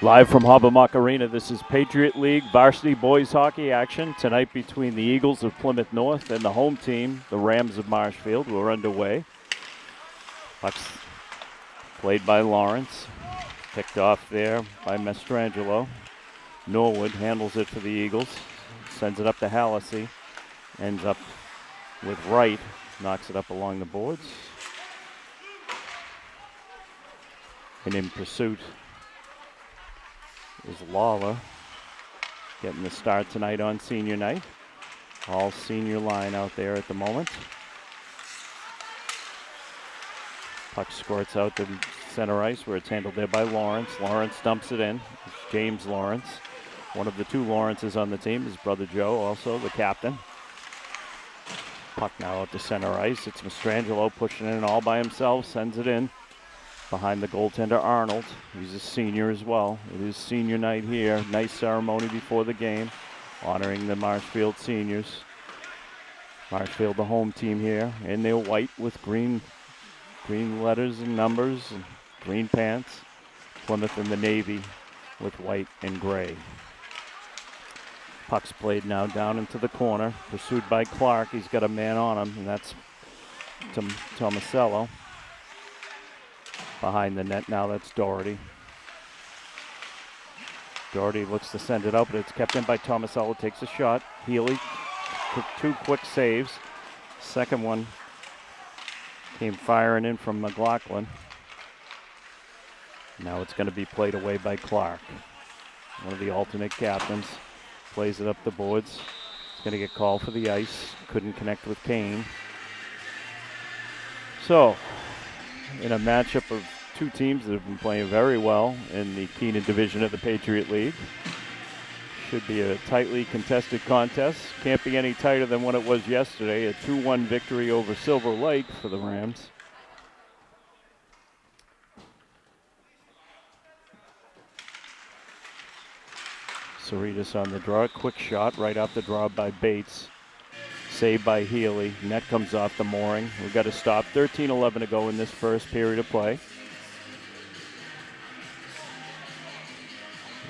Live from Hobbamock Arena, this is Patriot League Varsity Boys Hockey action tonight between the Eagles of Plymouth North and the home team, the Rams of Marshfield. We're underway. Puck's played by Lawrence, picked off there by Mastrangelo. Norwood handles it for the Eagles, sends it up to Hallisey, ends up with Wright, knocks it up along the boards. And in pursuit is Lawler, getting the start tonight on senior night. All senior line out there at the moment. Puck squirts out to center ice where it's handled there by Lawrence. Lawrence dumps it in. It's James Lawrence, one of the two Lawrences on the team. His brother Joe, also the captain. Puck now out to center ice. It's Mastrangelo pushing it in all by himself, sends it in. Behind the goaltender, Arnold. He's a senior as well. It is senior night here. Nice ceremony before the game, honoring the Marshfield seniors. Marshfield, the home team here, in their white with green letters and numbers and green pants. Plymouth in the navy with white and gray. Puck's played now down into the corner, pursued by Clark. He's got a man on him, and that's Tomasello. Behind the net now, that's Doherty. Doherty looks to send it out, but it's kept in by Tomasello. Takes a shot. Healy, two quick saves. Second one came firing in from McLaughlin. Now it's going to be played away by Clark. One of the alternate captains. Plays it up the boards. It's going to get called for the ice. Couldn't connect with Kane. So, in a matchup of two teams that have been playing very well in the Keenan division of the Patriot League. Should be a tightly contested contest. Can't be any tighter than what it was yesterday. A 2-1 victory over Silver Lake for the Rams. Cerritos on the draw. Quick shot right off the draw by Bates. Saved by Healy. Net comes off the mooring. We've got to stop. 13-11 to go in this first period of play.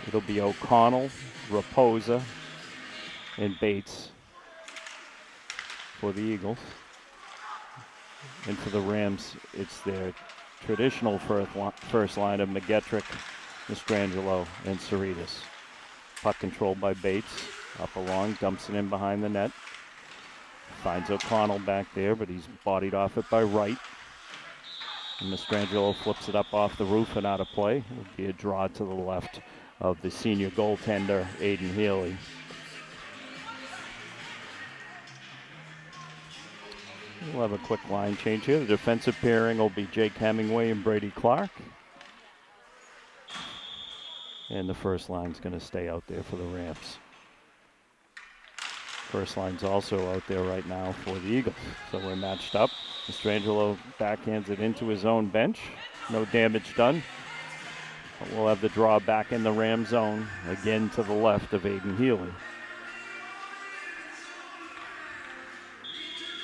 It'll be O'Connell, Raposa, and Bates for the Eagles. And for the Rams, it's their traditional first line of McGettrick, Mastrangelo, and Cerritos. Puck controlled by Bates. Up along, dumps it in behind the net. Finds O'Connell back there, but he's bodied off it by Wright. And Mastrangelo flips it up off the roof and out of play. It'll be a draw to the left of the senior goaltender, Aiden Healy. We'll have a quick line change here. The defensive pairing will be Jake Hemingway and Brady Clark. And the first line's going to stay out there for the Rams. First line's also out there right now for the Eagles. So we're matched up. Mastrangelo backhands it into his own bench. No damage done. But we'll have the draw back in the Ram zone, again to the left of Aiden Healy.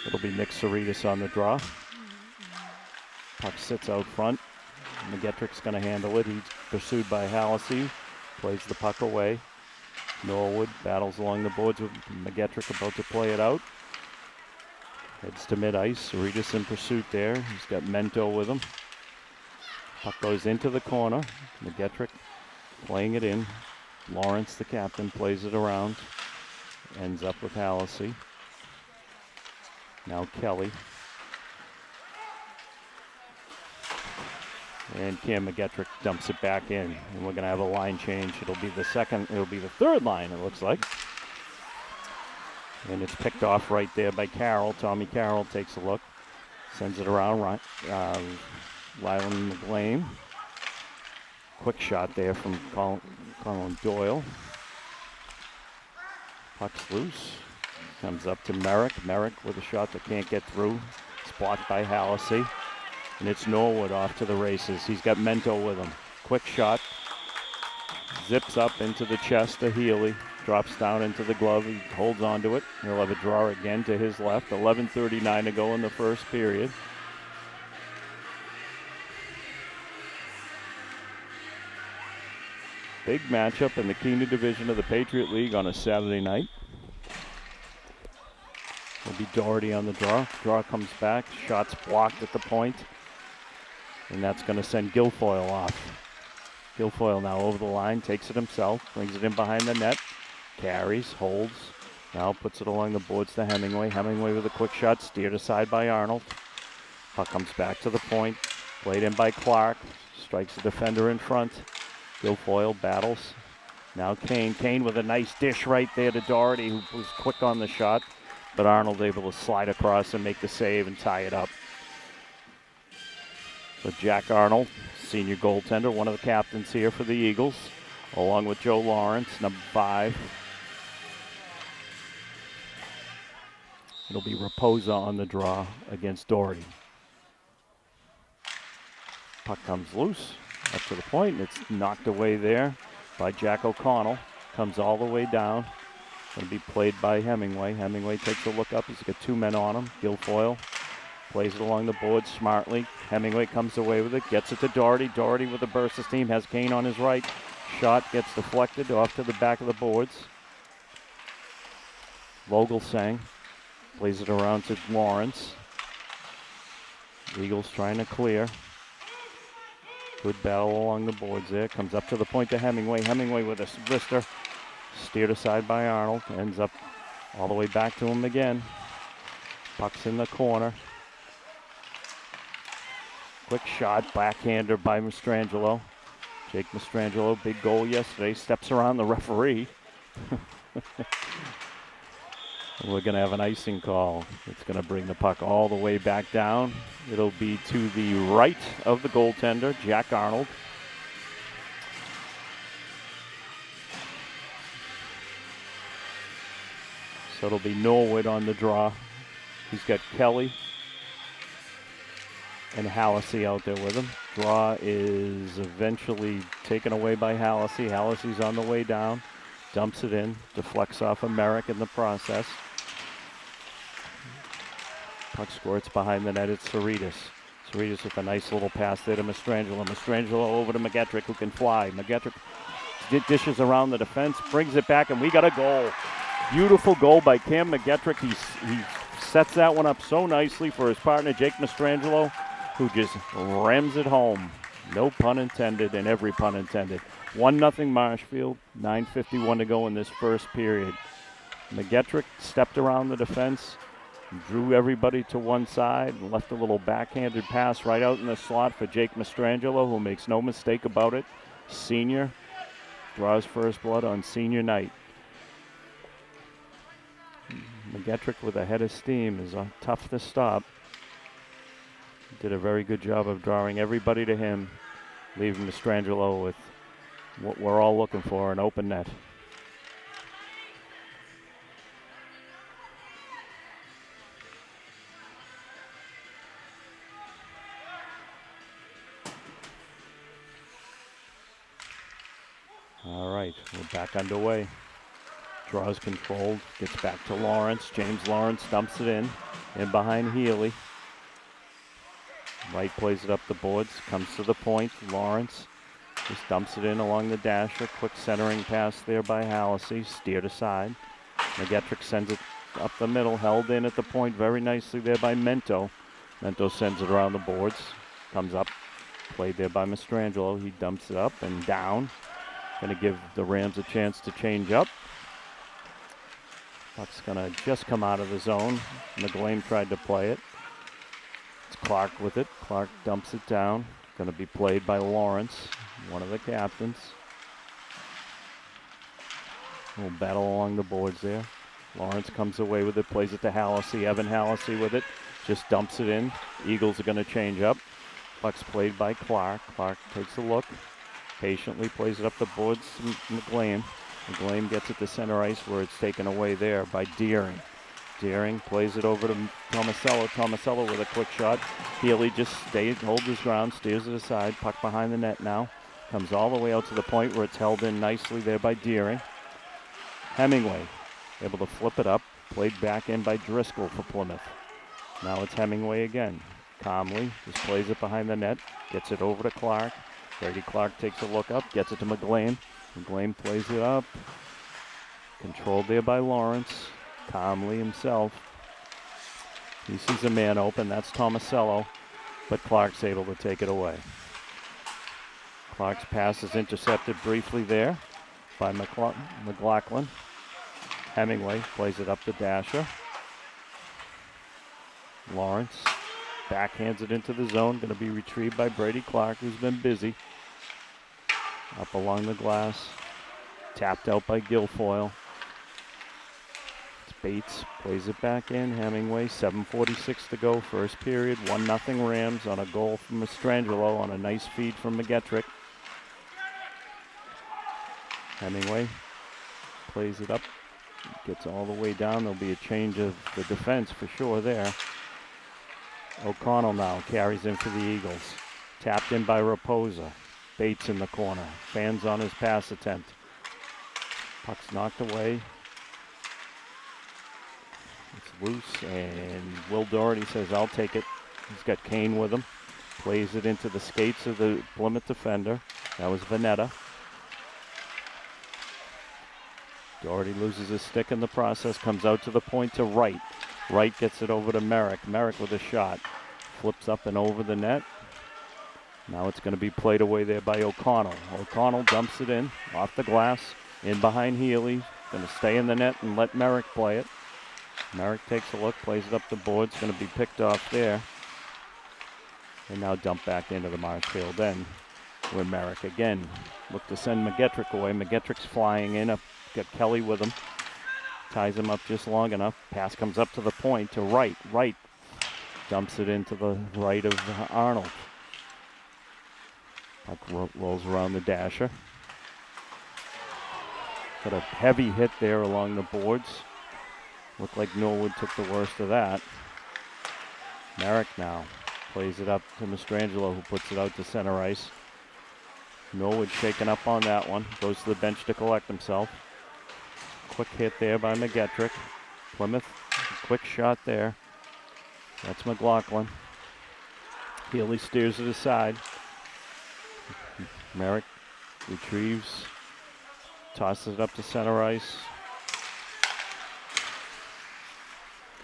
It'll be Nick Cerritos on the draw. Puck sits out front. McGettrick's going to handle it. He's pursued by Hallisey. Plays the puck away. Norwood battles along the boards with McGettrick about to play it out. Heads to mid-ice. Cerritos in pursuit there. He's got Mento with him. Puck goes into the corner. McGettrick playing it in. Lawrence, the captain, plays it around. Ends up with Hallisey. Now Kelly. And Cam McGettrick dumps it back in. And we're going to have a line change. It'll be the third line, it looks like. And it's picked off right there by Carroll. Tommy Carroll takes a look. Sends it around. Lylan McLean. Quick shot there from Colin Doyle. Puck's loose. Comes up to Merrick. Merrick with a shot that can't get through. It's blocked by Hallisey. And it's Norwood off to the races. He's got Mento with him. Quick shot. Zips up into the chest of Healy. Drops down into the glove. He holds on to it. He'll have a draw again to his left. 11:39 to go in the first period. Big matchup in the Keene division of the Patriot League on a Saturday night. Will be Doherty on the draw. Draw comes back. Shots blocked at the point. And that's going to send Guilfoyle off. Guilfoyle now over the line, takes it himself, brings it in behind the net, carries, holds, now puts it along the boards to Hemingway. Hemingway with a quick shot, steered aside by Arnold. Puck comes back to the point, played in by Clark, strikes the defender in front. Guilfoyle battles. Now Kane. Kane with a nice dish right there to Doherty, who was quick on the shot, but Arnold able to slide across and make the save and tie it up. So Jack Arnold, senior goaltender, one of the captains here for the Eagles, along with Joe Lawrence, number 5. It'll be Raposa on the draw against Doherty. Puck comes loose, up to the point, and it's knocked away there by Jack O'Connell. Comes all the way down. Going to be played by Hemingway. Hemingway takes a look up. He's got 2 men on him. Guilfoyle plays it along the board smartly. Hemingway comes away with it, gets it to Doherty. Doherty with the burst of steam, has Kane on his right. Shot gets deflected off to the back of the boards. Vogelsang plays it around to Lawrence. Eagles trying to clear. Good battle along the boards there. Comes up to the point to Hemingway. Hemingway with a wrister. Steered aside by Arnold. Ends up all the way back to him again. Puck's in the corner. Quick shot, backhander by Mastrangelo. Jake Mastrangelo, big goal yesterday, steps around the referee. We're going to have an icing call. It's going to bring the puck all the way back down. It'll be to the right of the goaltender, Jack Arnold. So it'll be Norwood on the draw. He's got Kelly and Hallisey out there with him. Draw is eventually taken away by Hallisey. Hallisey's on the way down. Dumps it in. Deflects off of Merrick in the process. Puck squirts behind the net. It's Cerritos. Cerritos with a nice little pass there to Mastrangelo. Mastrangelo over to McGettrick, who can fly. McGettrick dishes around the defense, brings it back, and we got a goal. Beautiful goal by Cam McGettrick. He sets that one up so nicely for his partner, Jake Mastrangelo, who just rams it home. No pun intended and every pun intended. 1-0 Marshfield, 9:51 to go in this first period. McGettrick stepped around the defense, drew everybody to one side, and left a little backhanded pass right out in the slot for Jake Mastrangelo, who makes no mistake about it. Senior draws first blood on senior night. McGettrick with a head of steam is tough to stop. Did a very good job of drawing everybody to him, leaving Mastrangelo with what we're all looking for, an open net. All right, we're back underway. Draws controlled, gets back to Lawrence. James Lawrence dumps it in behind Healy. Wright plays it up the boards, comes to the point. Lawrence just dumps it in along the dasher. Quick centering pass there by Hallisey, steered aside. McGettrick sends it up the middle, held in at the point very nicely there by Mento. Mento sends it around the boards, comes up, played there by Mastrangelo. He dumps it up and down. Going to give the Rams a chance to change up. Puck's going to just come out of the zone. McGlane tried to play it. It's Clark with it. Clark dumps it down. Going to be played by Lawrence, one of the captains. A little battle along the boards there. Lawrence comes away with it, plays it to Hallisey. Evan Hallisey with it, just dumps it in. Eagles are going to change up. Puck's played by Clark. Clark takes a look, patiently plays it up the boards to McGlane. McGlane gets it to center ice where it's taken away there by Deering. Deering plays it over to Tomasello. Tomasello with a quick shot. Healy just holds his ground, steers it aside. Puck behind the net now. Comes all the way out to the point where it's held in nicely there by Deering. Hemingway able to flip it up. Played back in by Driscoll for Plymouth. Now it's Hemingway again. Calmly just plays it behind the net. Gets it over to Clark. Brady Clark takes a look up. Gets it to McGlane. McGlane plays it up. Controlled there by Lawrence. Calmly himself. He sees a man open. That's Tomasello. But Clark's able to take it away. Clark's pass is intercepted briefly there by McLaughlin. Hemingway plays it up to Dasher. Lawrence backhands it into the zone. Going to be retrieved by Brady Clark, who's been busy. Up along the glass. Tapped out by Guilfoyle. It's Bates. Plays it back in. Hemingway. 7:46 to go. First period. 1-0 Rams on a goal from Mastrangelo on a nice feed from McGettrick. Hemingway plays it up. Gets all the way down. There'll be a change of the defense for sure there. O'Connell now carries in for the Eagles. Tapped in by Raposa. Bates in the corner. Fans on his pass attempt. Puck's knocked away. It's loose, and Will Doherty says, I'll take it. He's got Kane with him. Plays it into the skates of the Plymouth defender. That was Veneta. Doherty loses his stick in the process, comes out to the point to Wright. Wright gets it over to Merrick. Merrick with a shot. Flips up and over the net. Now it's going to be played away there by O'Connell. O'Connell dumps it in, off the glass, in behind Healy. Going to stay in the net and let Merrick play it. Merrick takes a look, plays it up the board. It's going to be picked off there. And now dumped back into the Marshfield end, where Merrick again looked to send McGettrick away. McGettrick's flying in, got Kelly with him. Ties him up just long enough. Pass comes up to the point to Wright. Wright dumps it into the right of Arnold. Puck rolls around the Dasher. Got a heavy hit there along the boards. Looked like Norwood took the worst of that. Merrick now plays it up to Mastrangelo, who puts it out to center ice. Norwood shaken up on that one. Goes to the bench to collect himself. Quick hit there by McGettrick. Plymouth, quick shot there. That's McLaughlin. Healy steers it aside. Merrick retrieves, tosses it up to center ice.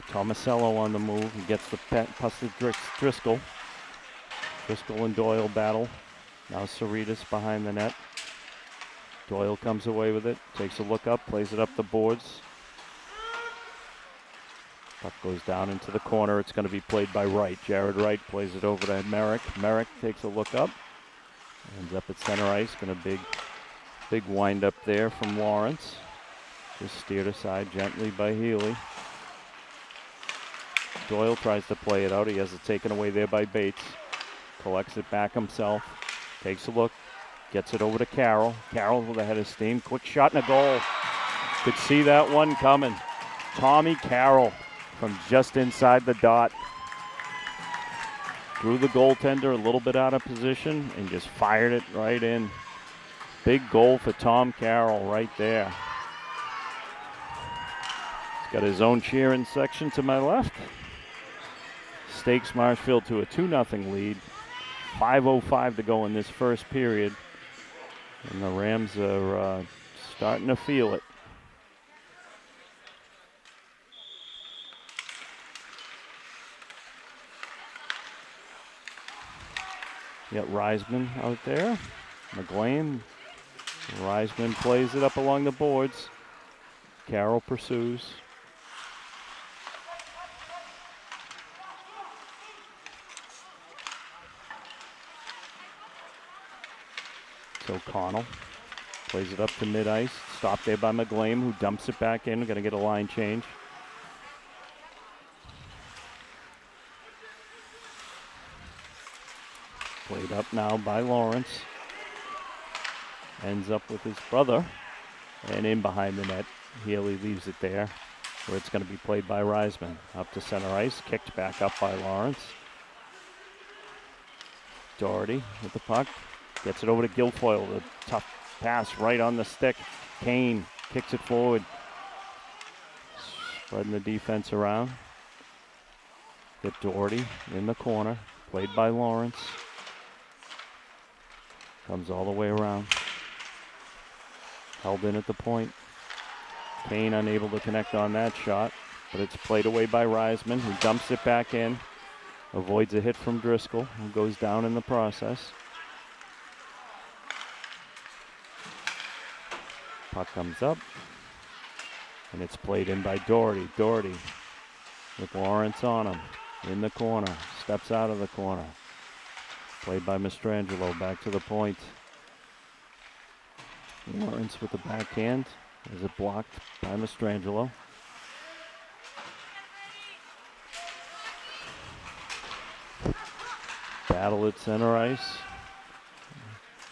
Tomasello on the move. He gets the pass to Driscoll. Driscoll and Doyle battle. Now Cerritos behind the net. Doyle comes away with it, takes a look up, plays it up the boards. Puck goes down into the corner. It's going to be played by Wright. Jared Wright plays it over to Merrick. Merrick takes a look up. Ends up at center ice. Going to big wind up there from Lawrence. Just steered aside gently by Healy. Doyle tries to play it out. He has it taken away there by Bates. Collects it back himself. Takes a look. Gets it over to Carroll. Carroll with a head of steam. Quick shot and a goal. Could see that one coming. Tommy Carroll from just inside the dot. Drew the goaltender a little bit out of position and just fired it right in. Big goal for Tom Carroll right there. He's got his own cheering section to my left. Stakes Marshfield to a 2-0 lead. 5:05 to go in this first period. And the Rams are starting to feel it. You got Reisman out there. McGlane. Reisman plays it up along the boards. Carroll pursues. So O'Connell plays it up to mid-ice. Stopped there by McGlane, who dumps it back in. We're going to get a line change. Played up now by Lawrence. Ends up with his brother. And in behind the net. Healy leaves it there, where it's going to be played by Reisman. Up to center ice. Kicked back up by Lawrence. Doherty with the puck. Gets it over to Guilfoyle. The tough pass right on the stick. Kane kicks it forward. Spreading the defense around. Get Doherty in the corner. Played by Lawrence. Comes all the way around. Held in at the point. Kane unable to connect on that shot, but it's played away by Reisman, who dumps it back in. Avoids a hit from Driscoll, who goes down in the process. Puck comes up, and it's played in by Doherty. Doherty with Lawrence on him, in the corner, steps out of the corner. Played by Mastrangelo, back to the point. Lawrence with the backhand. Is it blocked by Mastrangelo? Battle at center ice.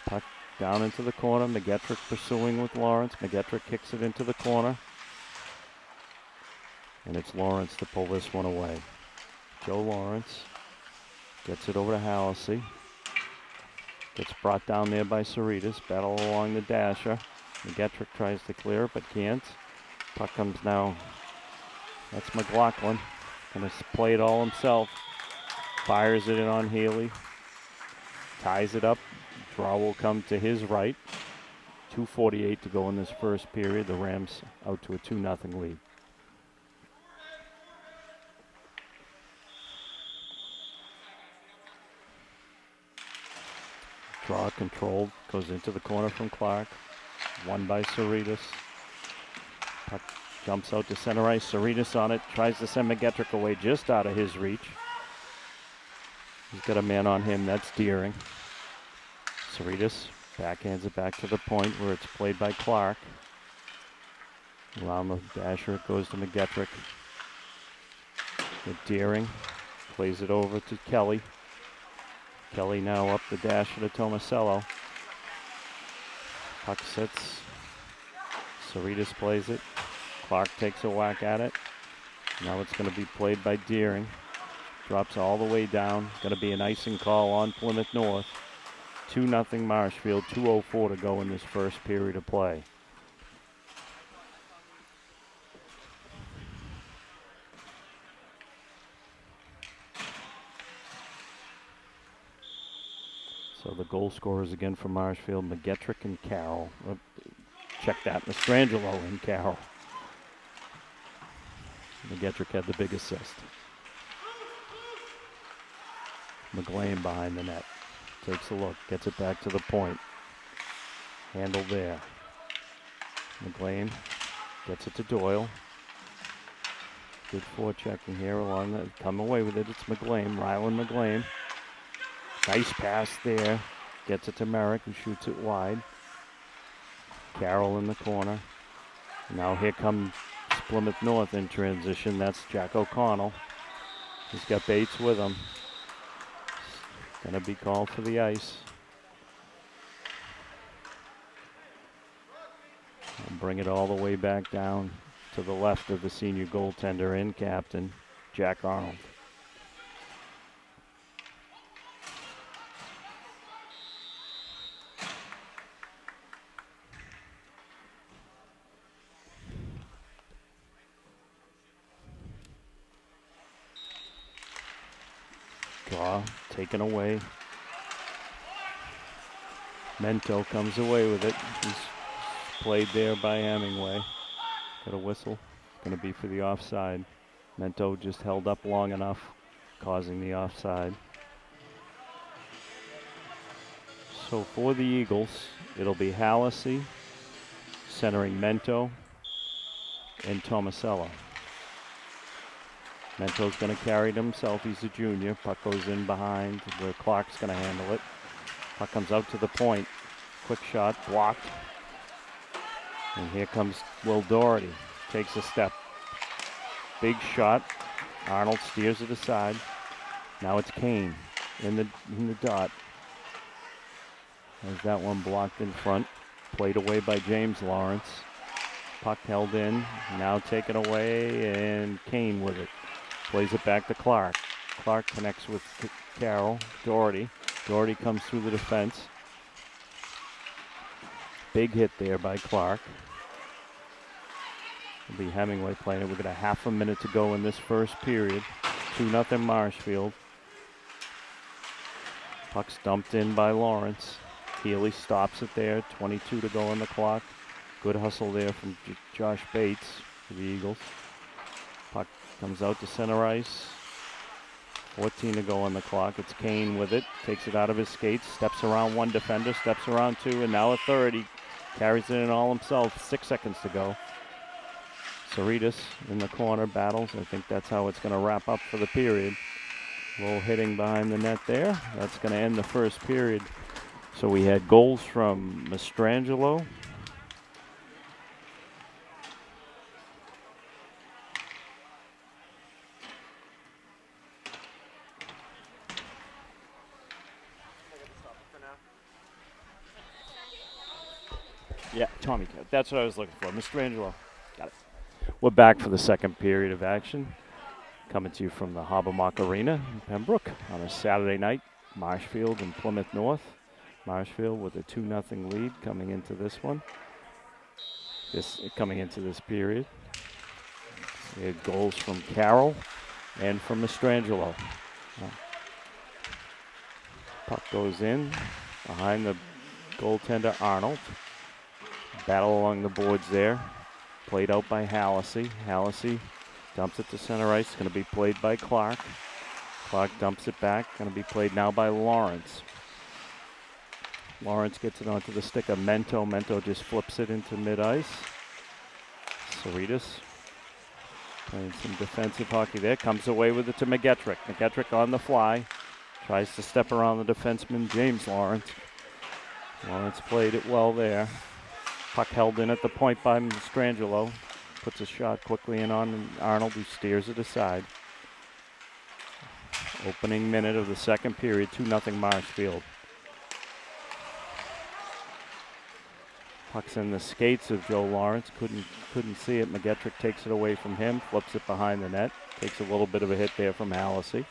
Puck down into the corner. McGettrick pursuing with Lawrence. McGettrick kicks it into the corner. And it's Lawrence to pull this one away. Joe Lawrence gets it over to Hallisey. Gets brought down there by Cerritas. Battle along the dasher. McGettrick tries to clear but can't. Puck comes now. That's McLaughlin. Gonna play it all himself. Fires it in on Healy. Ties it up. Draw will come to his right. 2:48 to go in this first period. The Rams out to a 2-0 lead. Draw controlled. Goes into the corner from Clark. Won by Cerritas. Puck jumps out to center ice. Cerritas on it. Tries to send McGettrick away just out of his reach. He's got a man on him. That's Deering. Cerritas backhands it back to the point where it's played by Clark. Around the dasher it goes to McGettrick. With Deering. Plays it over to Kelly. Kelly now up the dasher to Tomasello. Puck sits. Cerritas plays it. Clark takes a whack at it. Now it's going to be played by Deering. Drops all the way down. Going to be an icing call on Plymouth North. 2-0 Marshfield. 2:04 to go in this first period of play. So the goal scorers again for Marshfield, McGettrick and Carroll. Check that, Mastrangelo and Carroll. McGettrick had the big assist. McGlane behind the net. Takes a look, gets it back to the point. Handled there. McGlane gets it to Doyle. Good forechecking here along the, come away with it, it's McGlane, Rylan McGlane. Nice pass there. Gets it to Merrick, who shoots it wide. Carroll in the corner. Now here comes Plymouth North in transition. That's Jack O'Connell. He's got Bates with him. Gonna be called for the ice. And bring it all the way back down to the left of the senior goaltender and captain, Jack Arnold. Draw taken away. Mento comes away with it. He's played there by Hemingway. Got a whistle. Going to be for the offside. Mento just held up long enough, causing the offside. So for the Eagles, it'll be Hallisey, centering Mento, and Tomasello. Mento's going to carry it himself. He's a junior. Puck goes in behind where Clark's going to handle it. Puck comes out to the point. Quick shot, blocked. And here comes Will Doherty. Takes a step. Big shot. Arnold steers it aside. Now it's Kane in the dot. There's that one blocked in front. Played away by James Lawrence. Puck held in. Now taken away, and Kane with it. Plays it back to Clark. Clark connects with Carroll. Doherty. Doherty comes through the defense. Big hit there by Clark. It'll be Hemingway playing it. We've got a half a minute to go in this first period. 2-0 Marshfield. Puck's dumped in by Lawrence. Healy stops it there. 22 to go on the clock. Good hustle there from Josh Bates for the Eagles. Puck comes out to center ice. 14 to go on the clock. It's Kane with it. Takes it out of his skates. Steps around one defender. Steps around two. And now a third. He carries it in all himself. 6 seconds to go. Cerritos in the corner battles. I think that's how it's going to wrap up for the period. Low hitting behind the net there. That's going to end the first period. So we had goals from Mastrangelo. Yeah, Tommy. That's what I was looking for. Mastrangelo. Got it. We're back for the second period of action. Coming to you from the Habermock Arena in Pembroke on a Saturday night. Marshfield and Plymouth North. Marshfield with a 2-0 lead coming into this one. Coming into this period. We had goals from Carroll and from Mastrangelo. Puck goes in behind the goaltender Arnold. Battle along the boards there. Played out by Hallisey. Hallisey dumps it to center ice. It's going to be played by Clark. Clark dumps it back. Going to be played now by Lawrence. Lawrence gets it onto the stick of Mento. Mento just flips it into mid-ice. Cerritos playing some defensive hockey there. Comes away with it to McGettrick. McGettrick on the fly. Tries to step around the defenseman, James Lawrence. Lawrence played it well there. Puck held in at the point by Mastrangelo. Puts a shot quickly in on Arnold, who steers it aside. Opening minute of the second period, 2-0 Marshfield. Puck's in the skates of Joe Lawrence. Couldn't see it. McGettrick takes it away from him, flips it behind the net. Takes a little bit of a hit there from Hallisey.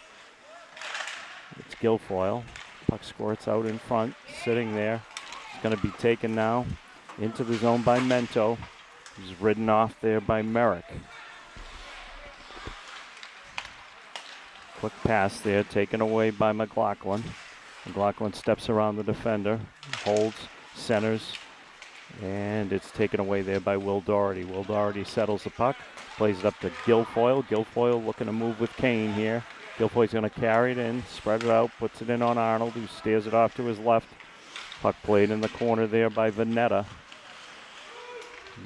It's Guilfoyle. Puck squirts out in front, sitting there. It's going to be taken now into the zone by Mento. He's ridden off there by Merrick. Quick pass there, taken away by McLaughlin. McLaughlin steps around the defender, holds, centers, and it's taken away there by Will Doherty. Will Doherty settles the puck, plays it up to Guilfoyle. Guilfoyle looking to move with Kane here. Guilfoyle's going to carry it in, spread it out, puts it in on Arnold, who steers it off to his left. Puck played in the corner there by Veneta.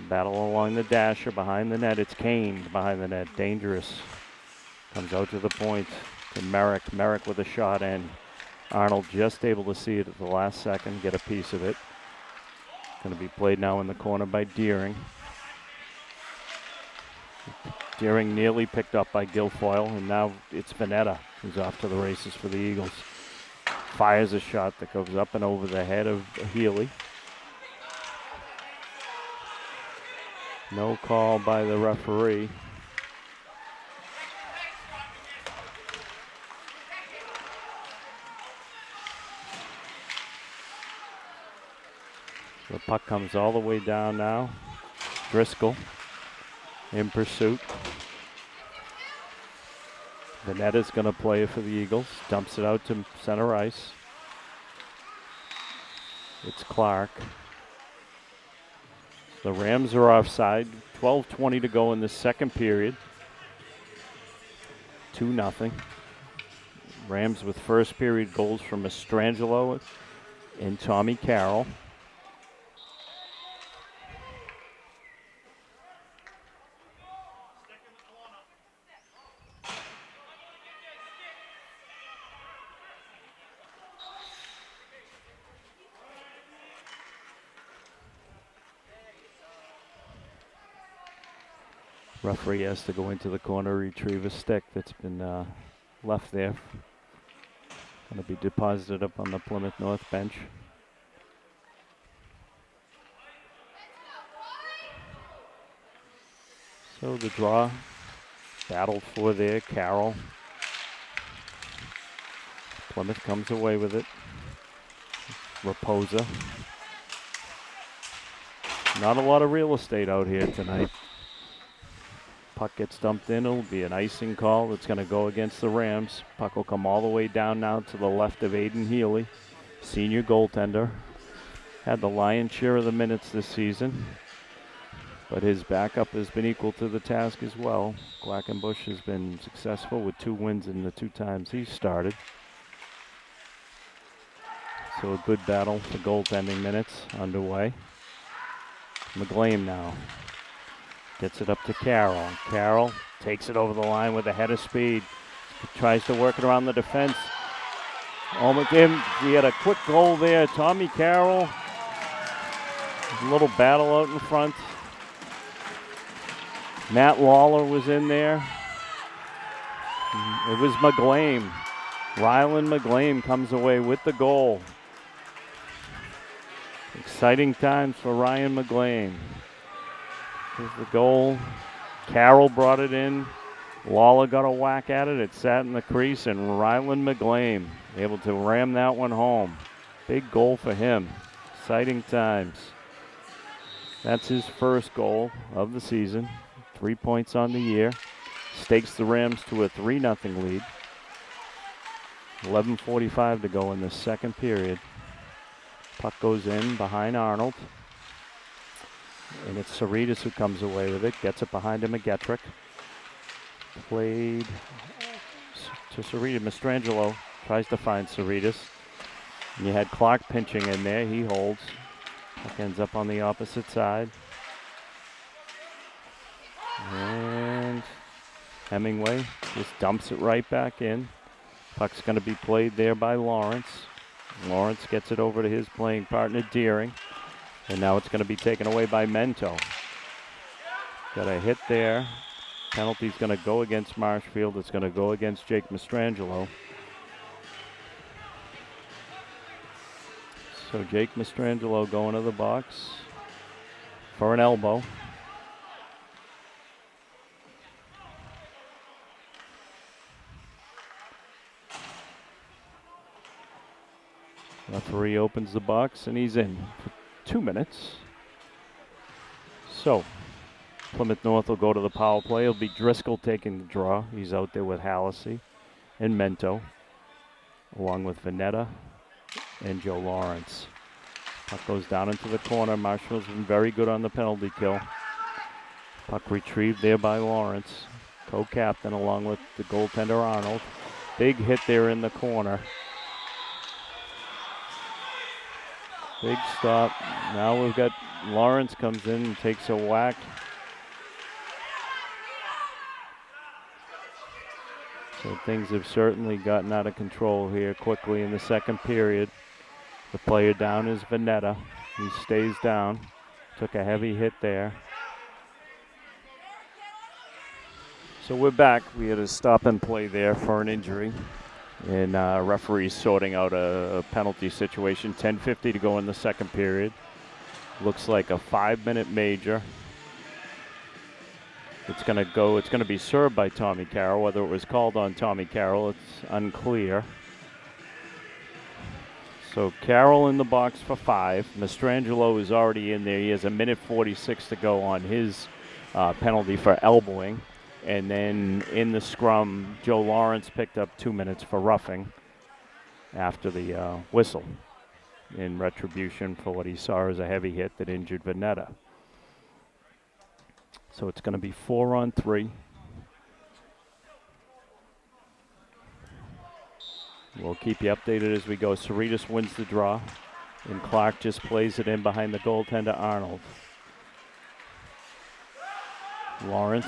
Battle along the dasher behind the net. It's Kane behind the net. Dangerous. Comes out to the point to Merrick. Merrick with a shot in. Arnold just able to see it at the last second, get a piece of it. Going to be played now in the corner by Deering. Deering nearly picked up by Guilfoyle, and now it's Veneta who's off to the races for the Eagles. Fires a shot that goes up and over the head of Healy. No call by the referee. The puck comes all the way down now. Driscoll in pursuit. Veneta's going to play it for the Eagles. Dumps it out to center ice. It's Clark. The Rams are offside. 12:20 to go in the second period. 2-0. Rams with first period goals from Mastrangelo and Tommy Carroll. Referee has to go into the corner, retrieve a stick that's been left there. Going to be deposited up on the Plymouth North bench. So the draw, battled for there, Carroll. Plymouth comes away with it. Raposa. Not a lot of real estate out here tonight. Puck gets dumped in. It'll be an icing call that's going to go against the Rams. Puck will come all the way down now to the left of Aiden Healy, senior goaltender. Had the lion's share of the minutes this season. but his backup has been equal to the task as well. Quackenbush has been successful with 2 wins in the 2 times he started. So a good battle for goaltending minutes underway. McGlame now gets it up to Carroll. Carroll takes it over the line with a head of speed. Tries to work it around the defense. Almost in. We had a quick goal there. Tommy Carroll. A little battle out in front. Matt Lawler was in there. It was McGlame. Rylan McGlame comes away with the goal. Exciting times for Ryan McGlame. Here's the goal. Carroll brought it in. Lawler got a whack at it. It sat in the crease, and Rylan McGlame able to ram that one home. Big goal for him. Exciting times. That's his first goal of the season. 3 points on the year. Stakes the Rams to a 3-0 lead. 11:45 to go in the second period. Puck goes in behind Arnold. And it's Saritas who comes away with it. Gets it behind him, McGetrick. Played to Saritas. Mastrangelo tries to find Saritas. And you had Clark pinching in there. He holds. Puck ends up on the opposite side. And Hemingway just dumps it right back in. Puck's going to be played there by Lawrence. Lawrence gets it over to his playing partner, Deering. And now it's going to be taken away by Mento. Got a hit there. Penalty's going to go against Marshfield. It's going to go against Jake Mastrangelo. So Jake Mastrangelo going to the box for an elbow. Referee opens the box and he's in for 2 minutes. So Plymouth North will go to the power play. It'll be Driscoll taking the draw. He's out there with Hallisey and Mento, along with Vanetta and Joe Lawrence. Puck goes down into the corner. Marshfield's been very good on the penalty kill. Puck retrieved there by Lawrence, co-captain, along with the goaltender Arnold. Big hit there in the corner. Big stop. Now we've got Lawrence comes in and takes a whack. So things have certainly gotten out of control here quickly in the second period. The player down is Vanetta. He stays down. Took a heavy hit there. So we're back. We had a stop and play there for an injury. And referees sorting out a penalty situation. 10:50 to go in the second period. Looks like a 5-minute major. It's going to be served by Tommy Carroll. Whether it was called on Tommy Carroll, it's unclear. So Carroll in the box for 5. Mastrangelo is already in there. He has 1:46 to go on his penalty for elbowing. And then in the scrum, Joe Lawrence picked up 2 minutes for roughing after the whistle in retribution for what he saw as a heavy hit that injured Vanetta. So it's going to be 4-on-3. We'll keep you updated as we go. Saritas wins the draw, and Clark just plays it in behind the goaltender, Arnold. Lawrence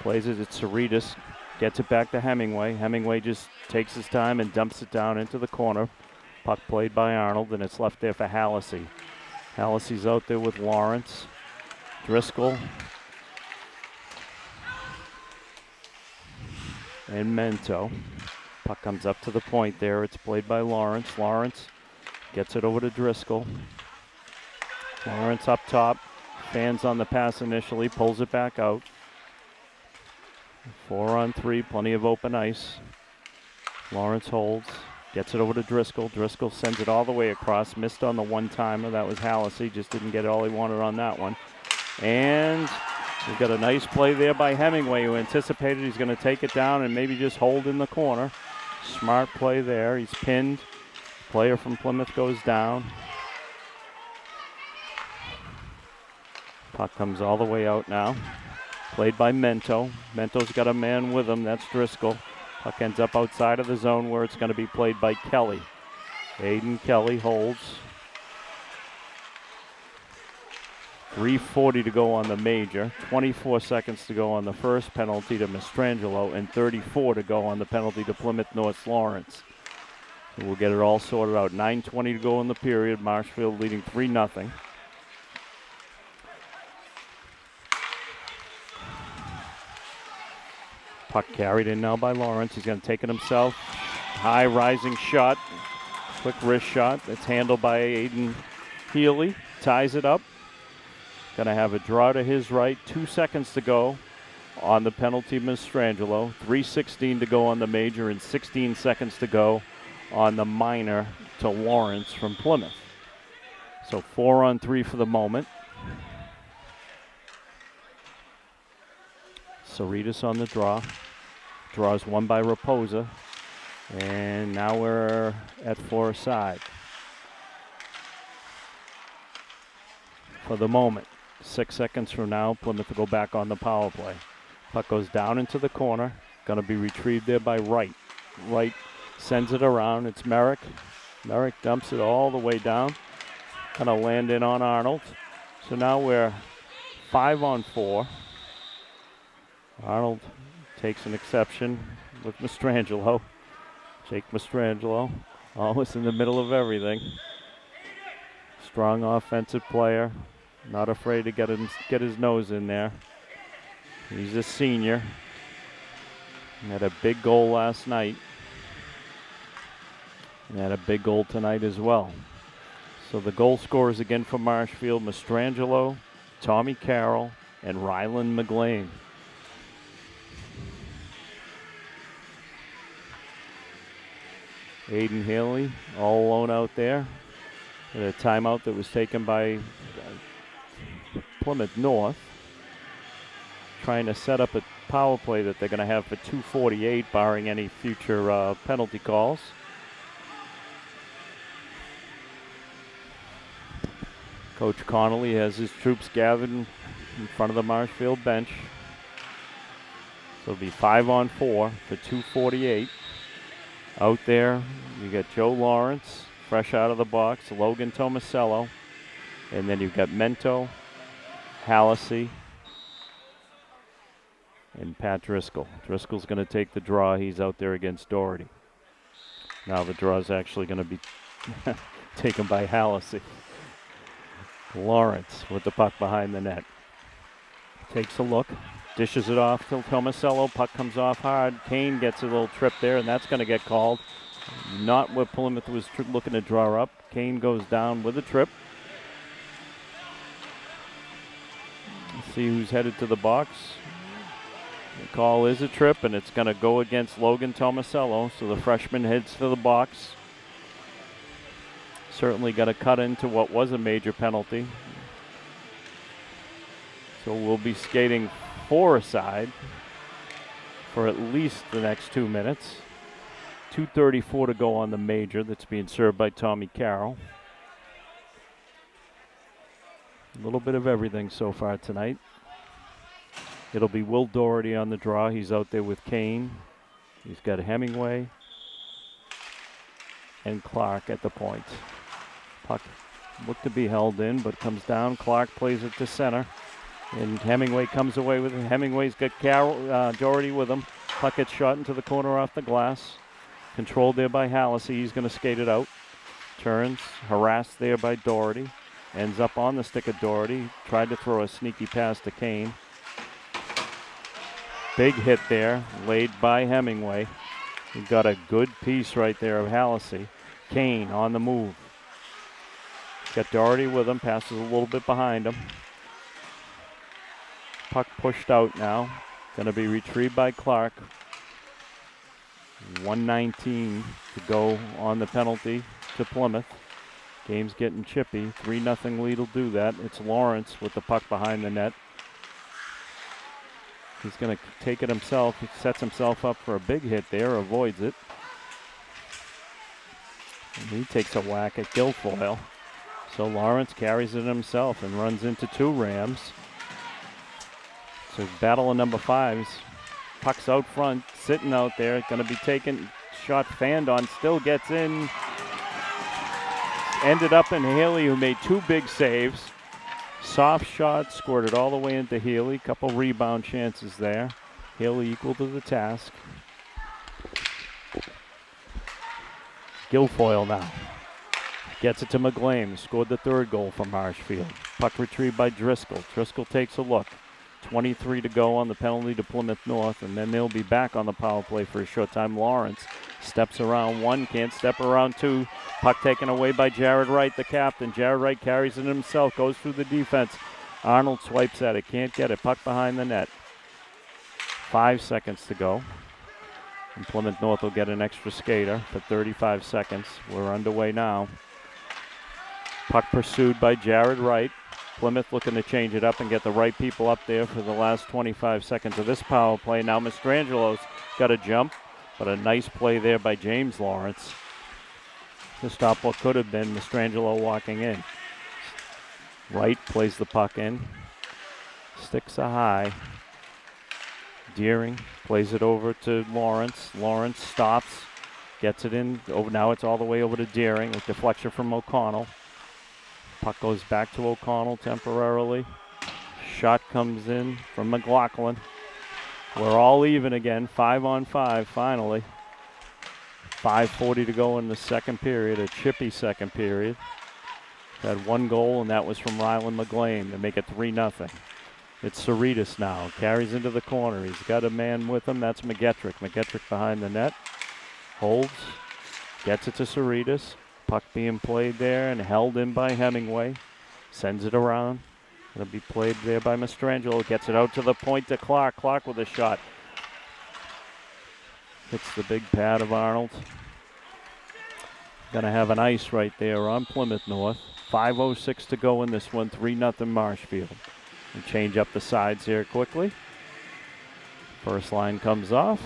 plays it at Saritas, gets it back to Hemingway. Hemingway just takes his time and dumps it down into the corner. Puck played by Arnold, and it's left there for Hallisey. Hallisey's out there with Lawrence. Driscoll and Mento. Puck comes up to the point there. It's played by Lawrence. Lawrence gets it over to Driscoll. Lawrence up top. Fans on the pass initially. Pulls it back out. 4-on-3. Plenty of open ice. Lawrence holds. Gets it over to Driscoll. Driscoll sends it all the way across. Missed on the one-timer. That was Hallisey. Just didn't get all he wanted on that one. And we've got a nice play there by Hemingway, who anticipated he's going to take it down and maybe just hold in the corner. Smart play there. He's pinned. Player from Plymouth goes down. Puck comes all the way out now. Played by Mento. Mento's got a man with him. That's Driscoll. Puck ends up outside of the zone where it's going to be played by Kelly. Aiden Kelly holds. 3:40 to go on the major. 24 seconds to go on the first penalty to Mastrangelo, and 34 to go on the penalty to Plymouth North Lawrence. So we'll get it all sorted out. 9:20 to go in the period. Marshfield leading 3-0. Puck carried in now by Lawrence. He's going to take it himself. High rising shot. Quick wrist shot. It's handled by Aiden Healy. Ties it up. Going to have a draw to his right. 2 seconds to go on the penalty, Mastrangelo. 3:16 to go on the major and 16 seconds to go on the minor to Lawrence from Plymouth. So 4-on-3 for the moment. Saritas on the draw. Draws one by Raposa. And now we're at 4 side. For the moment. 6 seconds from now, Plymouth will go back on the power play. Puck goes down into the corner. Going to be retrieved there by Wright. Wright sends it around. It's Merrick. Merrick dumps it all the way down. Going to land in on Arnold. So now we're 5-on-4. Arnold takes an exception with Mastrangelo. Jake Mastrangelo, always in the middle of everything. Strong offensive player, not afraid to get his nose in there. He's a senior. He had a big goal last night. And had a big goal tonight as well. So the goal scorers again for Marshfield, Mastrangelo, Tommy Carroll, and Rylan McGlane. Aiden Haley all alone out there. A timeout that was taken by Plymouth North. Trying to set up a power play that they're going to have for 2:48, barring any future penalty calls. Coach Connolly has his troops gathered in front of the Marshfield bench. So it'll be 5-on-4 for 2:48. Out there, you got Joe Lawrence, fresh out of the box, Logan Tomasello, and then you've got Mento, Hallisey, and Pat Driscoll. Driscoll's going to take the draw. He's out there against Doherty. Now the draw is actually going to be taken by Hallisey. Lawrence with the puck behind the net. Takes a look. Dishes it off to Tomasello. Puck comes off hard. Kane gets a little trip there, and that's going to get called. Not what Plymouth was looking to draw up. Kane goes down with a trip. Let's see who's headed to the box. The call is a trip, and it's going to go against Logan Tomasello. So the freshman heads to the box. Certainly got to cut into what was a major penalty. So we'll be skating 4 aside for at least the next 2 minutes. 2:34 to go on the major that's being served by Tommy Carroll. A little bit of everything so far tonight. It'll be Will Doherty on the draw. He's out there with Kane. He's got Hemingway and Clark at the point. Puck looked to be held in, but comes down. Clark plays it to center. And Hemingway comes away with it. Hemingway's got Doherty with him. Puck gets shot into the corner off the glass. Controlled there by Hallisey. He's going to skate it out. Turns, harassed there by Doherty. Ends up on the stick of Doherty. Tried to throw a sneaky pass to Kane. Big hit there, laid by Hemingway. He got a good piece right there of Hallisey. Kane on the move. Got Doherty with him. Passes a little bit behind him. Puck pushed out now. Going to be retrieved by Clark. 1:19 to go on the penalty to Plymouth. Game's getting chippy. 3-0 lead will do that. It's Lawrence with the puck behind the net. He's going to take it himself. He sets himself up for a big hit there, avoids it. And he takes a whack at Guilfoyle. So Lawrence carries it himself and runs into 2 Rams. So battle of number 5s. Puck's out front, sitting out there, going to be taken, shot fanned on, still gets in. Ended up in Haley, who made 2 big saves. Soft shot, scored it all the way into Healy. Couple rebound chances there. Haley equal to the task. Guilfoyle now. Gets it to McGlame. Scored the 3rd goal for Marshfield. Puck retrieved by Driscoll. Driscoll takes a look. 23 to go on the penalty to Plymouth North, and then they'll be back on the power play for a short time. Lawrence steps around 1, can't step around 2. Puck taken away by Jared Wright, the captain. Jared Wright carries it himself, goes through the defense. Arnold swipes at it, can't get it. Puck behind the net. 5 seconds to go. And Plymouth North will get an extra skater for 35 seconds. We're underway now. Puck pursued by Jared Wright. Plymouth looking to change it up and get the right people up there for the last 25 seconds of this power play. Now Mastrangelo's got a jump, but a nice play there by James Lawrence to stop what could have been Mastrangelo walking in. Wright plays the puck in. Sticks a high. Deering plays it over to Lawrence. Lawrence stops, gets it in. Oh, now it's all the way over to Deering. A deflection from O'Connell. Puck goes back to O'Connell temporarily. Shot comes in from McLaughlin. We're all even again, 5-on-5 finally. 5:40 to go in the second period, a chippy second period. Had 1 goal, and that was from Rylan McGlane to make it 3-0. It's Cerritos now, carries into the corner. He's got a man with him, that's McGettrick. McGettrick behind the net, holds, gets it to Cerritos. Puck being played there and held in by Hemingway. Sends it around. Going to be played there by Mastrangelo. Gets it out to the point to Clark. Clark with a shot. Hits the big pad of Arnold. Going to have an ice right there on Plymouth North. 5:06 to go in this one. 3-0 Marshfield. And change up the sides here quickly. First line comes off.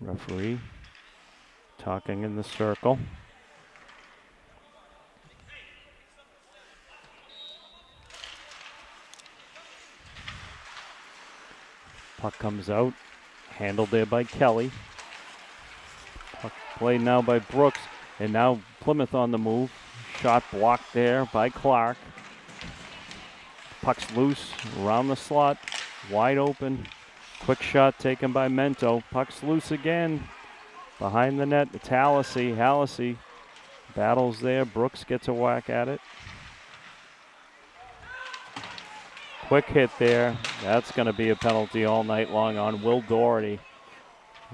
Referee talking in the circle. Puck comes out, handled there by Kelly. Puck played now by Brooks, and now Plymouth on the move. Shot blocked there by Clark. Puck's loose around the slot, wide open. Quick shot taken by Mento. Puck's loose again. Behind the net, it's Hallisey. Hallisey battles there. Brooks gets a whack at it. Quick hit there. That's going to be a penalty all night long on Will Doherty.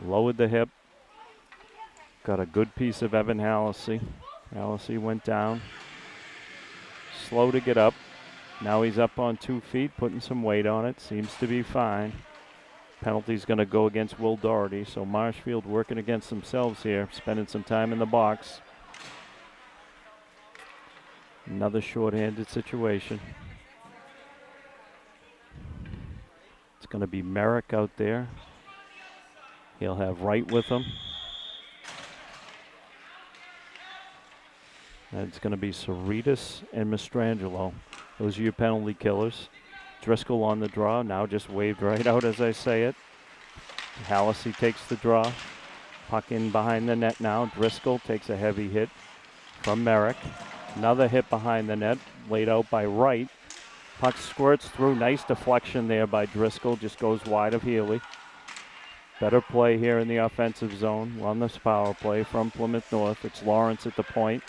Lowered the hip. Got a good piece of Evan Hallisey. Hallisey went down. Slow to get up. Now he's up on 2 feet, putting some weight on it. Seems to be fine. Penalty's going to go against Will Doherty, so Marshfield working against themselves here, spending some time in the box. Another shorthanded situation. It's going to be Merrick out there. He'll have Wright with him. And it's going to be Cerritos and Mastrangelo. Those are your penalty killers. Driscoll on the draw, now just waved right out as I say it. Hallisey takes the draw. Puck in behind the net now. Driscoll takes a heavy hit from Merrick. Another hit behind the net, laid out by Wright. Puck squirts through, nice deflection there by Driscoll, just goes wide of Healy. Better play here in the offensive zone on this power play from Plymouth North. It's Lawrence at the point.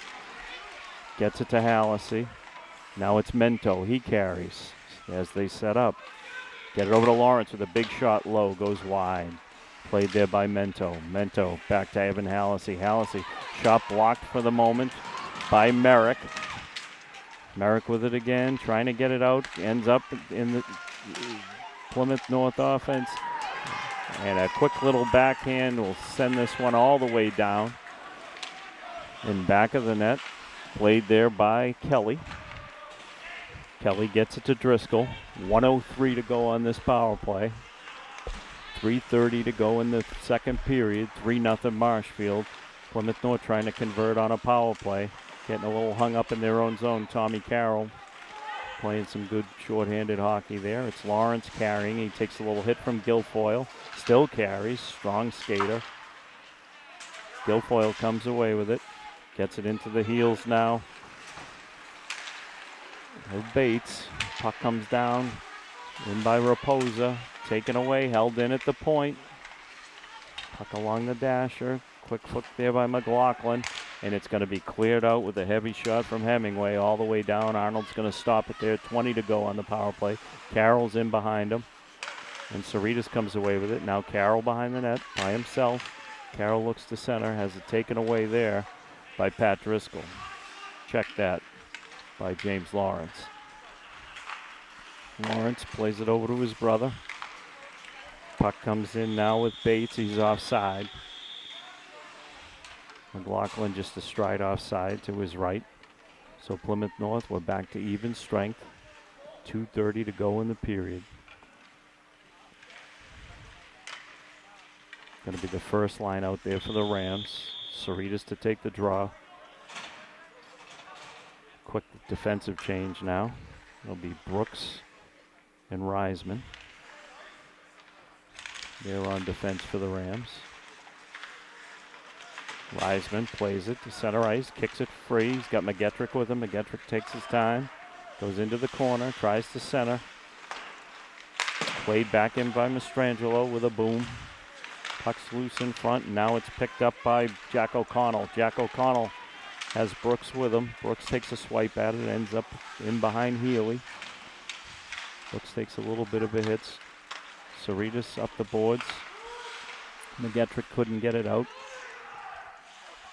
Gets it to Hallisey. Now it's Mento, he carries as they set up. Get it over to Lawrence with a big shot low, goes wide. Played there by Mento. Mento back to Evan Hallisey. Hallisey, shot blocked for the moment by Merrick. Merrick with it again, trying to get it out. Ends up in the Plymouth North offense. And a quick little backhand will send this one all the way down. in back of the net. Played there by Kelly. Kelly gets it to Driscoll. 1:03 to go on this power play. 3:30 to go in the second period. 3-0 Marshfield. Plymouth North trying to convert on a power play. Getting a little hung up in their own zone. Tommy Carroll playing some good shorthanded hockey there. It's Lawrence carrying. He takes a little hit from Guilfoyle. Still carries. Strong skater. Guilfoyle comes away with it. Gets it into the heels now of Bates. Puck comes down. In by Raposa. Taken away. Held in at the point. Puck along the dasher. Quick foot there by McLaughlin. And it's going to be cleared out with a heavy shot from Hemingway all the way down. Arnold's going to stop it there. 20 to go on the power play. Carroll's in behind him. And Cerritos comes away with it. Now Carroll behind the net by himself. Carroll looks to center. Has it taken away there by Pat Driscoll. Check that by James Lawrence. Lawrence plays it over to his brother. Puck comes in now with Bates. He's offside. McLaughlin just a stride offside to his right. So Plymouth North, we're back to even strength. 2:30 to go in the period. Going to be the first line out there for the Rams. Cerritos to take the draw. Quick defensive change now. It'll be Brooks and Reisman. They're on defense for the Rams. Reisman plays it to center ice, kicks it free. He's got McGettrick with him. McGettrick takes his time, goes into the corner, tries to center. Played back in by Mastrangelo with a boom. Puck's loose in front, and now it's picked up by Jack O'Connell. Jack O'Connell has Brooks with him. Brooks takes a swipe at it, ends up in behind Healy. Brooks takes a little bit of a hit. Cerritos up the boards. McGettrick couldn't get it out.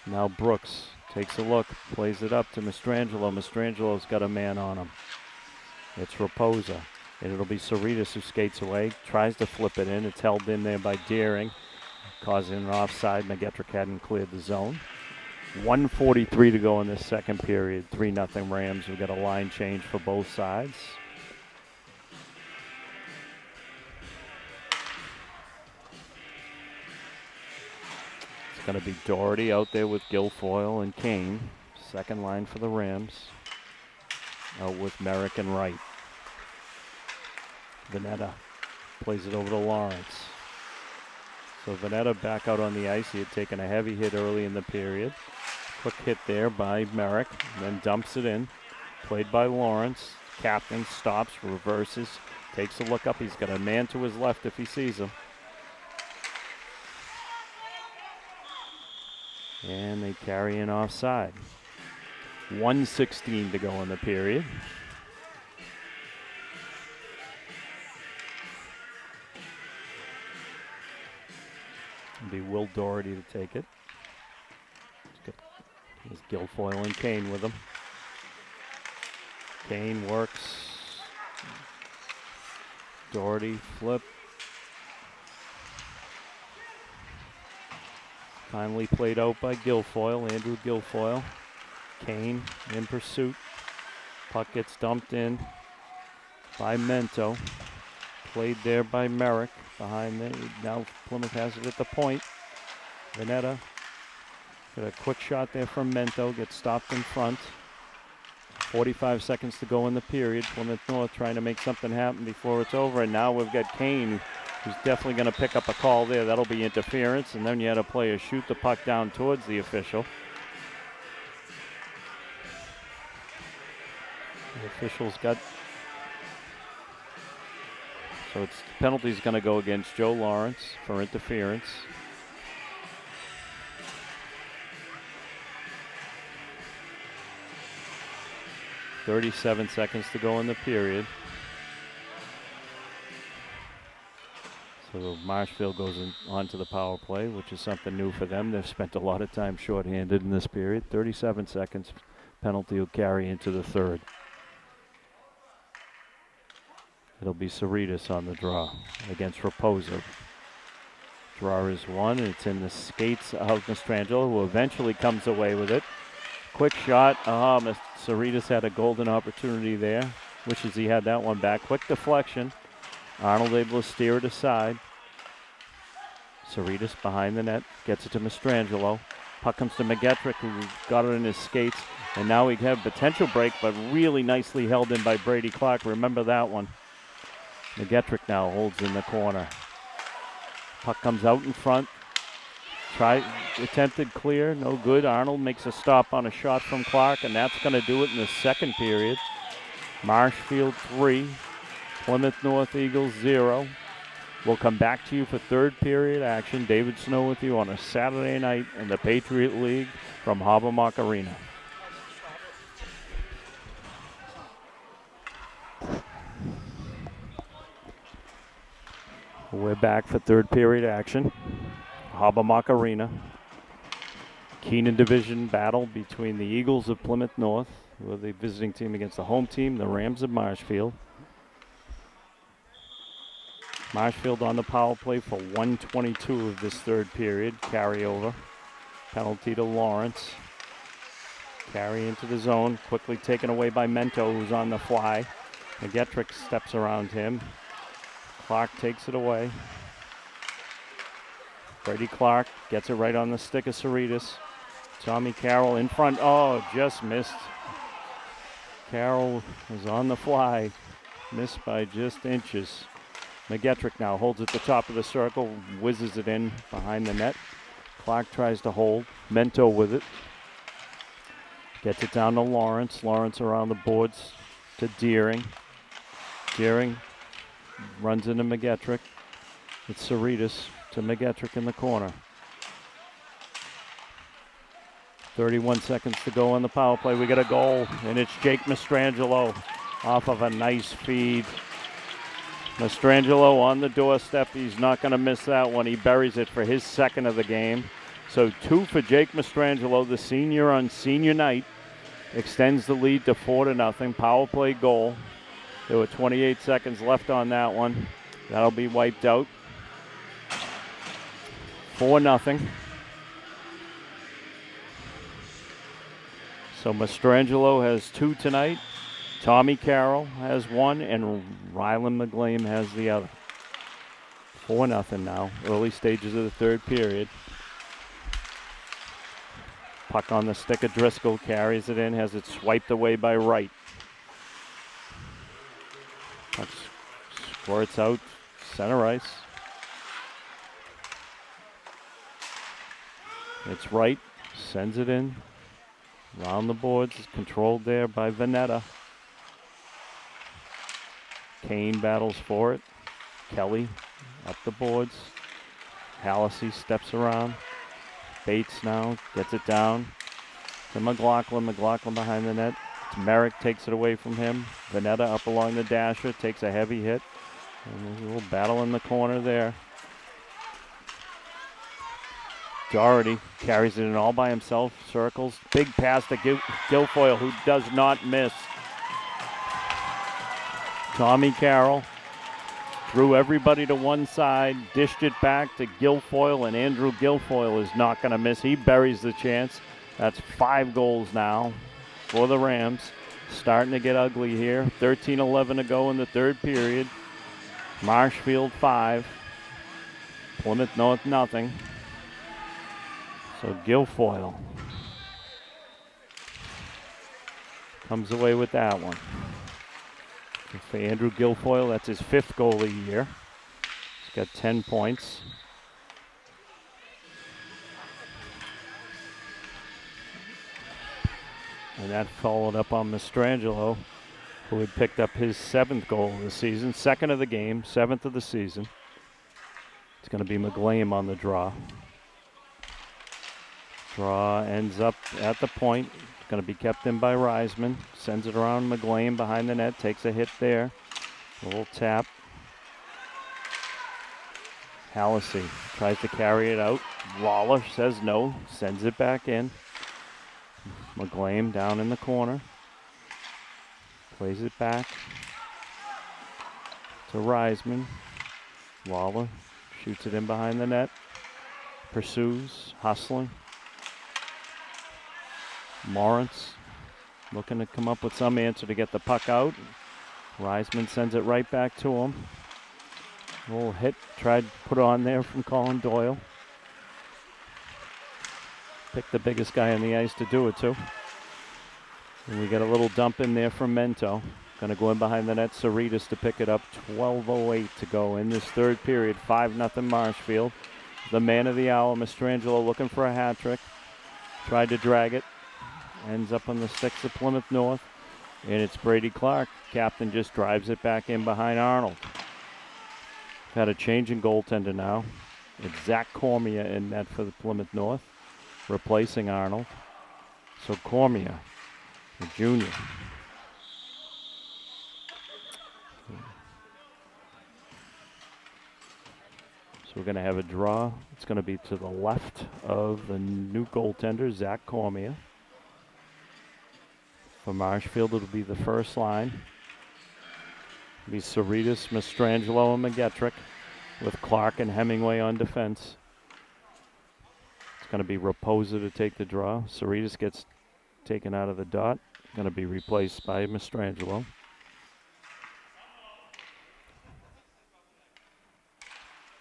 Now Brooks takes a look, plays it up to Mastrangelo. Mastrangelo's got a man on him. It's Raposa, and it'll be Cerritos who skates away, tries to flip it in. It's held in there by Deering, causing an offside. McGettrick hadn't cleared the zone. 1:43 to go in this second period. 3-0 Rams. We've got a line change for both sides. Going to be Doherty out there with Guilfoyle and Kane. Second line for the Rams. Out with Merrick and Wright. Veneta plays it over to Lawrence. So Veneta back out on the ice. He had taken a heavy hit early in the period. Quick hit there by Merrick, and then dumps it in. Played by Lawrence. Captain stops, reverses, takes a look up. He's got a man to his left if he sees him. And they carry in offside. 1:16 to go in the period. It'll be Will Doherty to take it. There's Guilfoyle and Kane with him. Kane works. Doherty flip. Finally played out by Guilfoyle, Andrew Guilfoyle. Kane in pursuit. Puck gets dumped in by Mento. Played there by Merrick. Behind the, now Plymouth has it at the point. Veneta. Got a quick shot there from Mento. Gets stopped in front. 45 seconds to go in the period. Plymouth North trying to make something happen before it's over. And now we've got Kane, who's definitely going to pick up a call there. That'll be interference. And then you had a player shoot the puck down towards the official. The official's got... So it's penalty's going to go against Joe Lawrence for interference. .37 seconds to go in the period. So Marshfield goes on to the power play, which is something new for them. They've spent a lot of time shorthanded in this period. 37 seconds. Penalty will carry into the third. It'll be Cerritos on the draw against Raposa. Draw is one, and it's in the skates of Mastrangelo, who eventually comes away with it. Quick shot. Cerritos had a golden opportunity there. Wishes he had that one back. Quick deflection. Arnold able to steer it aside. Cerritos behind the net. Gets it to Mastrangelo. Puck comes to McGettrick, who got it in his skates. And now we have potential break, but really nicely held in by Brady Clark. Remember that one. McGettrick now holds in the corner. Puck comes out in front. Attempted clear, no good. Arnold makes a stop on a shot from Clark, and that's going to do it in the second period. Marshfield 3, Plymouth North Eagles 0. We'll come back to you for third period action. David Snow with you on a Saturday night in the Patriot League from Habermock Arena. We're back for third period action. Habermock Arena. Keenan Division battle between the Eagles of Plymouth North, who are the visiting team against the home team, the Rams of Marshfield. Marshfield on the power play for 1:22 of this third period. Carryover. Penalty to Lawrence. Carry into the zone. Quickly taken away by Mento, who's on the fly. McGettrick steps around him. Clark takes it away. Brady Clark gets it right on the stick of Cerritos. Tommy Carroll in front. Oh, just missed. Carroll was on the fly. Missed by just inches. McGettrick now holds at the top of the circle. Whizzes it in behind the net. Clark tries to hold. Mento with it. Gets it down to Lawrence. Lawrence around the boards to Deering. Deering runs into McGettrick. It's Cerritos to McGettrick in the corner. 31 seconds to go on the power play. We got a goal, and it's Jake Mastrangelo off of a nice feed. Mastrangelo on the doorstep. He's not going to miss that one. He buries it for his second of the game. So 2 for Jake Mastrangelo, the senior on senior night. Extends the lead to 4-0. Power play goal. There were 28 seconds left on that one. That'll be wiped out. 4-0. So Mastrangelo has 2 tonight. Tommy Carroll has 1, and Rylan McGlame has the other. 4-0 now. Early stages of the third period. Puck on the stick of Driscoll. Carries it in. Has it swiped away by Wright. Puck squirts out. Center ice. It's Wright. Sends it in. Round the boards. Is controlled there by Veneta. Kane battles for it. Kelly up the boards. Hallisey steps around. Bates now gets it down to McLaughlin. McLaughlin behind the net. Merrick takes it away from him. Veneta up along the dasher. Takes a heavy hit. And there's a little battle in the corner there. Doherty carries it in all by himself. Circles. Big pass to Guilfoyle, who does not miss. Tommy Carroll threw everybody to one side, dished it back to Guilfoyle, and Andrew Guilfoyle is not going to miss. He buries the chance. That's 5 goals now for the Rams. Starting to get ugly here. 13-11 to go in the third period. Marshfield 5. Plymouth North nothing. So Guilfoyle comes away with that one. For Andrew Guilfoyle, that's his 5th goal of the year. He's got 10 points. And that followed up on Mastrangelo, who had picked up his 7th goal of the season, 2nd of the game, 7th of the season. It's going to be McGlame on the draw. Draw ends up at the point. Going to be kept in by Reisman. Sends it around McGlame behind the net. Takes a hit there. A little tap. Hallisey tries to carry it out. Lawler says no. Sends it back in. McGlame down in the corner. Plays it back to Reisman. Lawler shoots it in behind the net. Pursues. Hustling. Lawrence looking to come up with some answer to get the puck out. Reisman sends it right back to him. A little hit, tried to put on there from Colin Doyle. Picked the biggest guy on the ice to do it to. And we get a little dump in there from Mento. Going to go in behind the net, Saritas to pick it up. 12:08 to go in this third period. 5-0 Marshfield. The man of the hour, Mastrangelo, looking for a hat trick. Tried to drag it. Ends up on the sticks of Plymouth North. And it's Brady Clark. Captain just drives it back in behind Arnold. Had a change in goaltender now. It's Zach Cormier in net for the Plymouth North, replacing Arnold. So Cormier, the junior. So we're going to have a draw. It's going to be to the left of the new goaltender, Zach Cormier. For Marshfield, it'll be the first line. It'll be Saritas, Mastrangelo, and McGettrick, with Clark and Hemingway on defense. It's going to be Raposa to take the draw. Saritas gets taken out of the dot. Going to be replaced by Mastrangelo.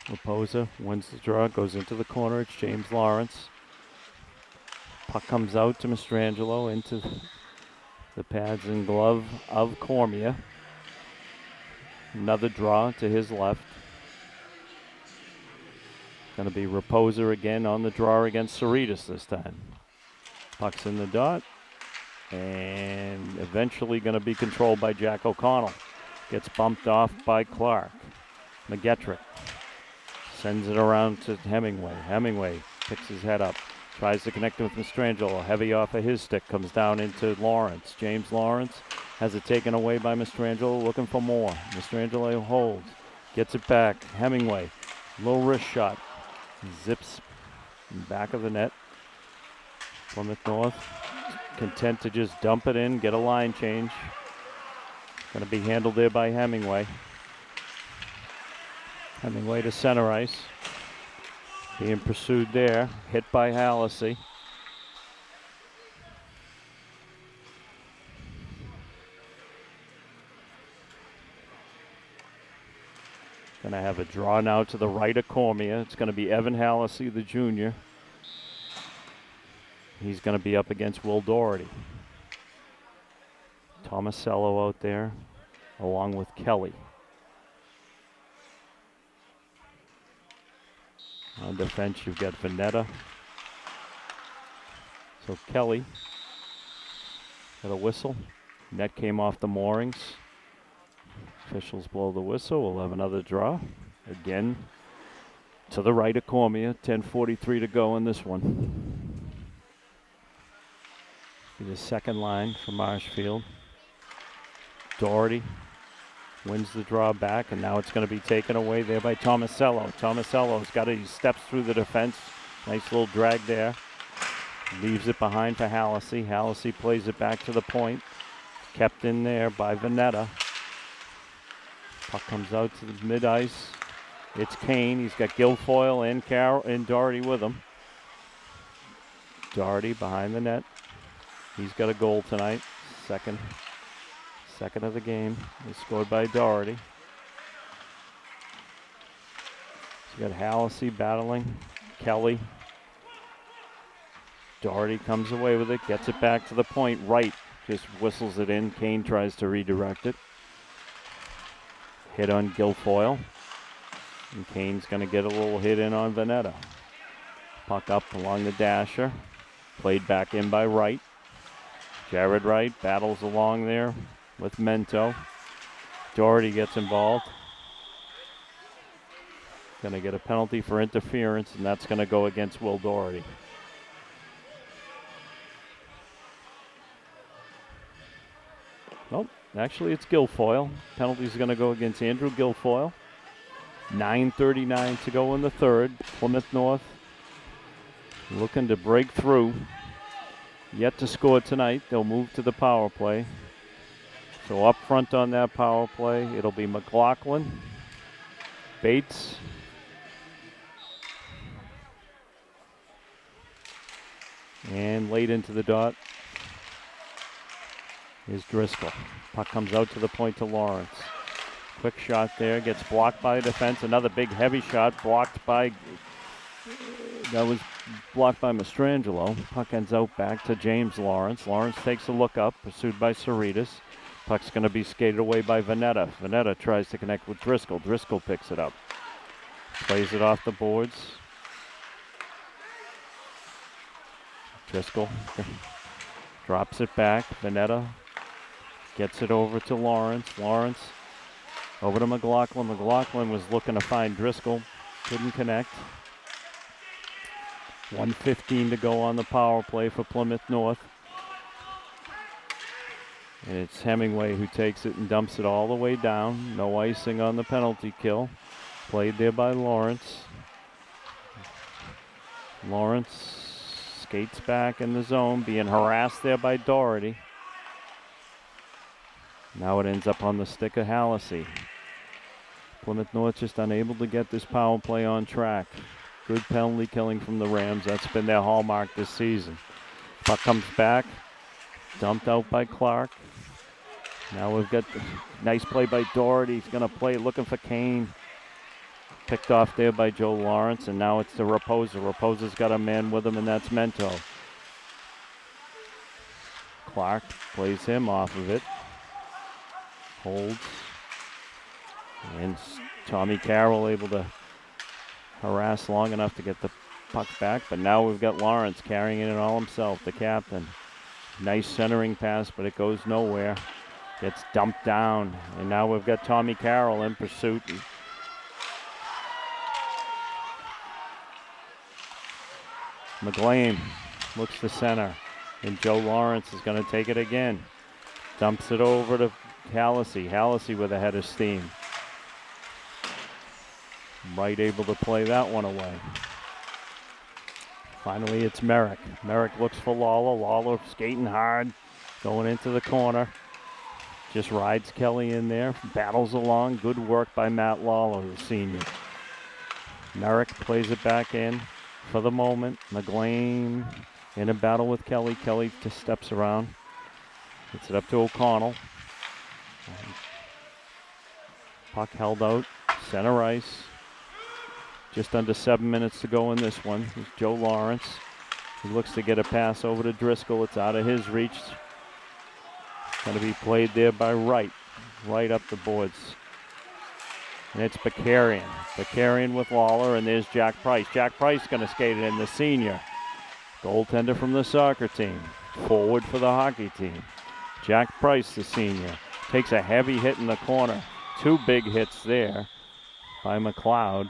Raposa wins the draw, goes into the corner. It's James Lawrence. Puck comes out to Mastrangelo into the pads and glove of Cormier. Another draw to his left. Going to be Raposa again on the draw against Saritas this time. Puck's in the dot. And eventually going to be controlled by Jack O'Connell. Gets bumped off by Clark. McGettrick sends it around to Hemingway. Hemingway picks his head up. Tries to connect with Mastrangelo. Heavy off of his stick. Comes down into Lawrence. James Lawrence has it taken away by Mastrangelo. Looking for more. Mastrangelo holds. Gets it back. Hemingway. Low wrist shot. Zips back of the net. Plymouth North content to just dump it in. Get a line change. Going to be handled there by Hemingway. Hemingway to center ice. Being pursued there. Hit by Hallisey. Going to have a draw now to the right of Cormier. It's going to be Evan Hallisey, the junior. He's going to be up against Will Doherty. Tomasello out there, along with Kelly. On defense, you've got Veneta. So Kelly got a whistle. Net came off the moorings. Officials blow the whistle. We'll have another draw. Again, to the right of Cormier. 10:43 to go in this one. Be the second line for Marshfield. Doherty wins the draw back, and now it's going to be taken away there by Tomasello. Tomasello's got it. He steps through the defense. Nice little drag there. Leaves it behind for Hallisey. Hallisey plays it back to the point. Kept in there by Veneta. Puck comes out to the mid-ice. It's Kane. He's got Guilfoyle and Carroll and Doherty with him. Doherty behind the net. He's got a goal tonight. Second of the game. It's scored by Doherty. So you got Hallisey battling. Kelly. Doherty comes away with it. Gets it back to the point. Right. Just whistles it in. Kane tries to redirect it. Hit on Guilfoyle. And Kane's going to get a little hit in on Veneta. Puck up along the dasher. Played back in by Wright. Jared Wright battles along there with Mento. Doherty gets involved. Going to get a penalty for interference, and that's going to go against Will Doherty. Nope, actually it's Guilfoyle. Penalty's going to go against Andrew Guilfoyle. 9:39 to go in the third. Plymouth North looking to break through. Yet to score tonight. They'll move to the power play. So up front on that power play, it'll be McLaughlin, Bates, and late into the dot, Here's Driscoll. Puck comes out to the point to Lawrence. Quick shot there, gets blocked by defense. Another big heavy shot that was blocked by Mastrangelo. Puck ends out back to James Lawrence. Lawrence takes a look up, pursued by Cerritos. Puck's going to be skated away by Veneta. Veneta tries to connect with Driscoll. Driscoll picks it up. Plays it off the boards. Driscoll drops it back. Veneta gets it over to Lawrence. Lawrence over to McLaughlin. McLaughlin was looking to find Driscoll. Couldn't connect. 1:15 to go on the power play for Plymouth North. And it's Hemingway who takes it and dumps it all the way down. No icing on the penalty kill. Played there by Lawrence. Lawrence skates back in the zone, being harassed there by Doherty. Now it ends up on the stick of Hallisey. Plymouth North just unable to get this power play on track. Good penalty killing from the Rams. That's been their hallmark this season. Puck comes back. Dumped out by Clark. Now we've got nice play by Doherty. He's going to play looking for Kane. Picked off there by Joe Lawrence. And now it's to Raposa. Raposa's got a man with him, and that's Mento. Clark plays him off of it. Holds. And Tommy Carroll able to harass long enough to get the puck back, but now we've got Lawrence carrying it all himself, the captain. Nice centering pass, but it goes nowhere. Gets dumped down, and now we've got Tommy Carroll in pursuit. McLean looks to center, and Joe Lawrence is going to take it again. Dumps it over to Hallisey. Hallisey with a head of steam. Right able to play that one away. Finally, it's Merrick. Merrick looks for Lawler. Lawler skating hard, going into the corner. Just rides Kelly in there, battles along. Good work by Matt Lawler, the senior. Merrick plays it back in for the moment. McLean in a battle with Kelly. Kelly just steps around. Gets it up to O'Connell. Puck held out, center ice. Just under 7 minutes to go in this one. Here's Joe Lawrence. He looks to get a pass over to Driscoll. It's out of his reach. Going to be played there by Wright. Right up the boards. And it's Bakarian. Bakarian with Lawler, and there's Jack Price. Jack Price going to skate it in, the senior. Goaltender from the soccer team. Forward for the hockey team. Jack Price, the senior. Takes a heavy hit in the corner. Two big hits there by McLeod.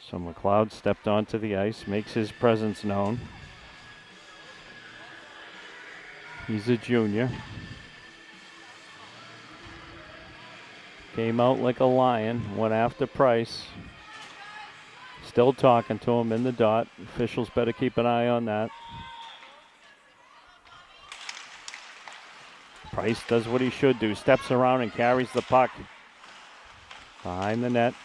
So McLeod stepped onto the ice, makes his presence known. He's a junior. Came out like a lion, went after Price. Still talking to him in the dot. Officials better keep an eye on that. Price does what he should do, steps around and carries the puck behind the net.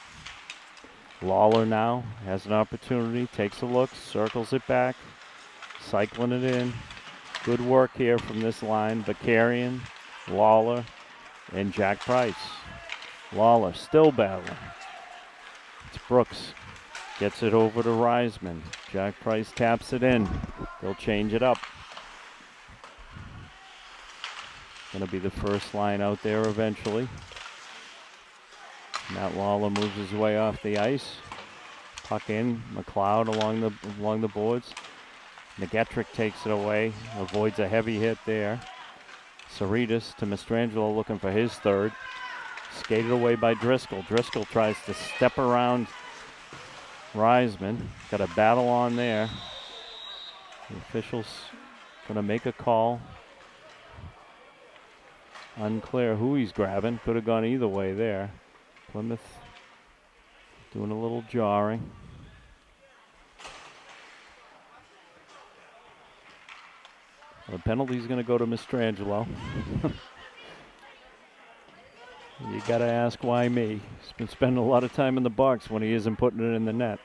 Lawler now has an opportunity, takes a look, circles it back, cycling it in. Good work here from this line. Bakarian, Lawler, and Jack Price. Lawler still battling. It's Brooks. Gets it over to Reisman. Jack Price taps it in. They'll change it up. Going to be the first line out there eventually. Matt Lawler moves his way off the ice. Puck in. McLeod along the boards. McGettrick takes it away. Avoids a heavy hit there. Cerritos to Mastrangelo looking for his third. Skated away by Driscoll. Driscoll tries to step around Reisman. Got a battle on there. The officials going to make a call. Unclear who he's grabbing. Could have gone either way there. Plymouth doing a little jarring. The penalty's going to go to Mastrangelo. You got to ask why me. He's been spending a lot of time in the box when he isn't putting it in the net.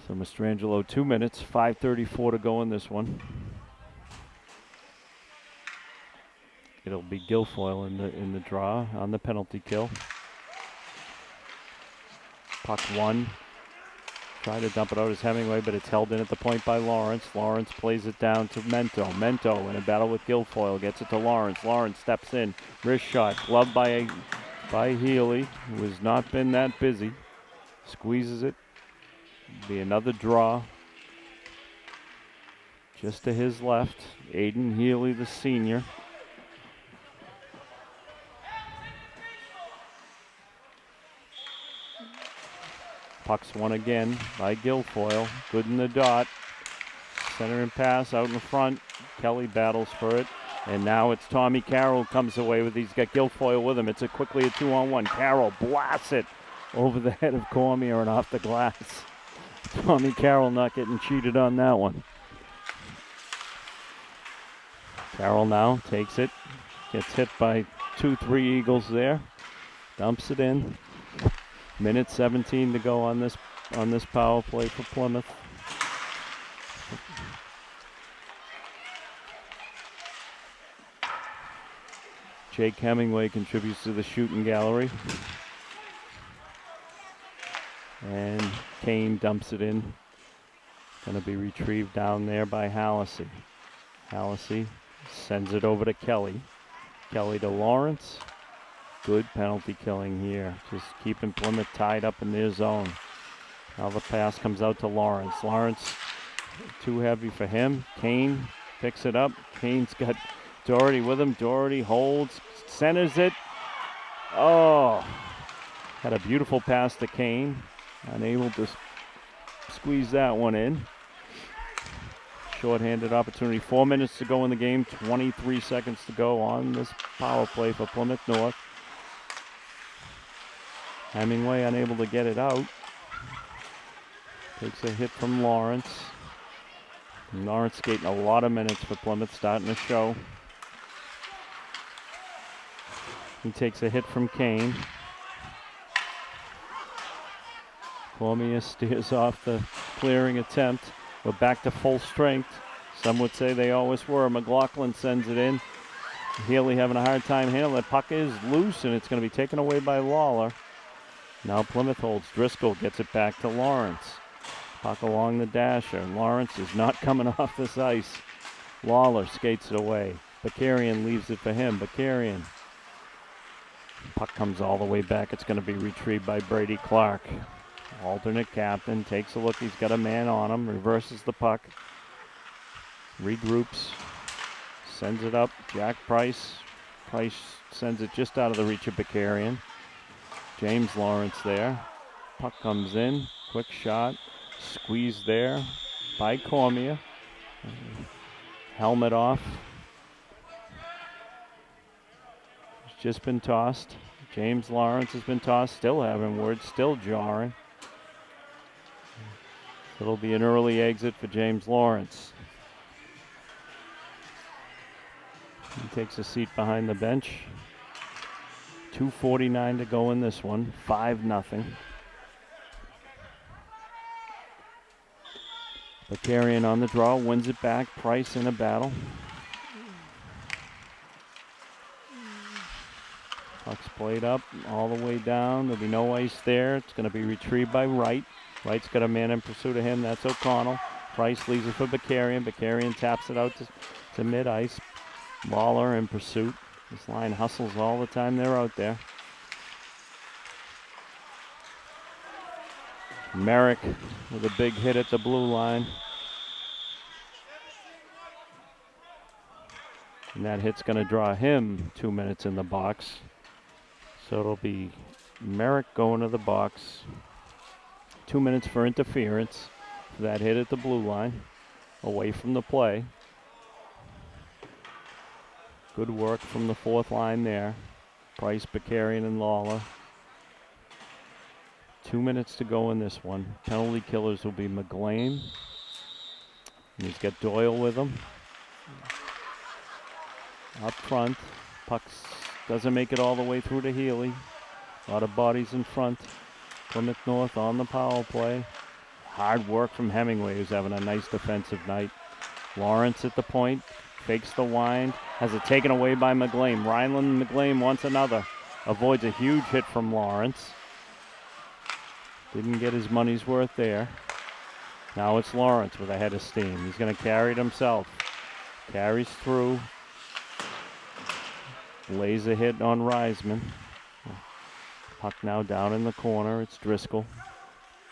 So Mastrangelo 2 minutes, 5:34 to go in this one. It'll be Guilfoyle in the draw on the penalty kill. Puck one. Try to dump it out as Hemingway, but it's held in at the point by Lawrence. Lawrence plays it down to Mento. Mento in a battle with Guilfoyle gets it to Lawrence. Lawrence steps in. Wrist shot. Gloved by Healy, who has not been that busy. Squeezes it. Be another draw. Just to his left, Aiden Healy, the senior. Puck's won again by Guilfoyle. Good in the dot. Center and pass out in front. Kelly battles for it. And now it's Tommy Carroll comes away with it. He's got Guilfoyle with him. It's quickly a 2-on-1. Carroll blasts it over the head of Cormier and off the glass. Tommy Carroll not getting cheated on that one. Carroll now takes it. Gets hit by 2-3 Eagles there. Dumps it in. Minute 17 to go on this power play for Plymouth. Jake Hemingway contributes to the shooting gallery. And Kane dumps it in. Going to be retrieved down there by Hallisey. Hallisey sends it over to Kelly. Kelly to Lawrence. Good penalty killing here. Just keeping Plymouth tied up in their zone. Now the pass comes out to Lawrence. Lawrence, too heavy for him. Kane picks it up. Kane's got Doherty with him. Doherty holds, centers it. Oh, had a beautiful pass to Kane. Unable to squeeze that one in. Short-handed opportunity. 4 minutes to go in the game. 23 seconds to go on this power play for Plymouth North. Hemingway unable to get it out. Takes a hit from Lawrence. Lawrence skating a lot of minutes for Plymouth, starting to show. He takes a hit from Kane. Cormier steers off the clearing attempt. We're back to full strength. Some would say they always were. McLaughlin sends it in. Healy having a hard time handling it. Puck is loose, and it's going to be taken away by Lawler. Now Plymouth holds. Driscoll gets it back to Lawrence. Puck along the dasher. Lawrence is not coming off this ice. Lawler skates it away. Bakarian leaves it for him. Bakarian. Puck comes all the way back. It's going to be retrieved by Brady Clark. Alternate captain. Takes a look. He's got a man on him. Reverses the puck. Regroups. Sends it up. Jack Price. Price sends it just out of the reach of Bakarian. James Lawrence there. Puck comes in. Quick shot. Squeezed there by Cormier. Helmet off. It's just been tossed. James Lawrence has been tossed. Still having words. Still jarring. It'll be an early exit for James Lawrence. He takes a seat behind the bench. 2:49 to go in this one. 5-0. Bakarian on the draw, wins it back. Price in a battle. Puck's played up all the way down. There'll be no ice there. It's going to be retrieved by Wright. Wright's got a man in pursuit of him. That's O'Connell. Price leaves it for Bakarian. Bakarian taps it out to mid-ice. Lawler in pursuit. This line hustles all the time they're out there. Merrick with a big hit at the blue line. And that hit's going to draw him 2 minutes in the box. So it'll be Merrick going to the box. 2 minutes for interference for that hit at the blue line. Away from the play. Good work from the fourth line there. Price, Bakarian, and Lawler. 2 minutes to go in this one. Penalty killers will be McGlane. And he's got Doyle with him. Up front. Puck's doesn't make it all the way through to Healy. A lot of bodies in front. Plymouth North on the power play. Hard work from Hemingway, who's having a nice defensive night. Lawrence at the point, fakes the wind, has it taken away by McGlame. Rhineland McGlame wants another. Avoids a huge hit from Lawrence. Didn't get his money's worth there. Now it's Lawrence with a head of steam. He's going to carry it himself. Carries through. Lays a hit on Reisman. Puck now down in the corner. It's Driscoll.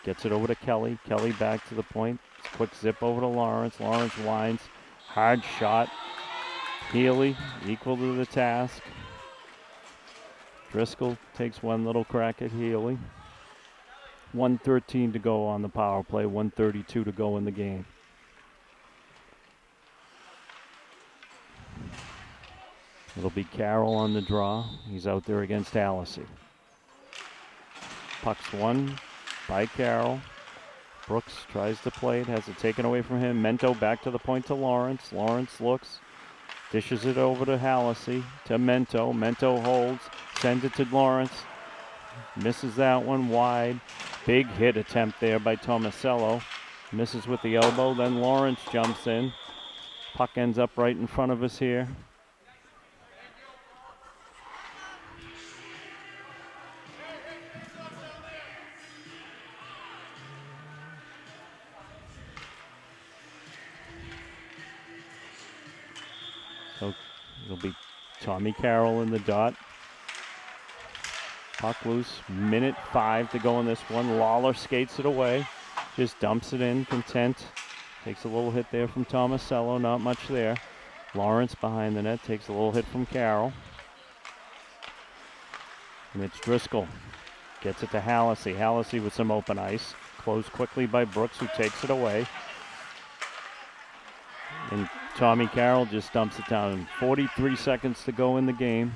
Gets it over to Kelly. Kelly back to the point. It's a quick zip over to Lawrence. Lawrence winds. Hard shot. Healy equal to the task. Driscoll takes one little crack at Healy. 1:13 to go on the power play. 1:32 to go in the game. It'll be Carroll on the draw. He's out there against Allisey. Puck's won by Carroll. Brooks tries to play it, has it taken away from him. Mento back to the point to Lawrence. Lawrence looks, dishes it over to Hallisey, to Mento. Mento holds, sends it to Lawrence. Misses that one wide. Big hit attempt there by Tomasello. Misses with the elbow, then Lawrence jumps in. Puck ends up right in front of us here. So it'll be Tommy Carroll in the dot. Puck loose, minute 5 to go in this one. Lawler skates it away, just dumps it in, content. Takes a little hit there from Tomasello, not much there. Lawrence behind the net, takes a little hit from Carroll. And it's Driscoll, gets it to Hallisey. Hallisey with some open ice. Closed quickly by Brooks, who takes it away. And Tommy Carroll just dumps it down. 43 seconds to go in the game.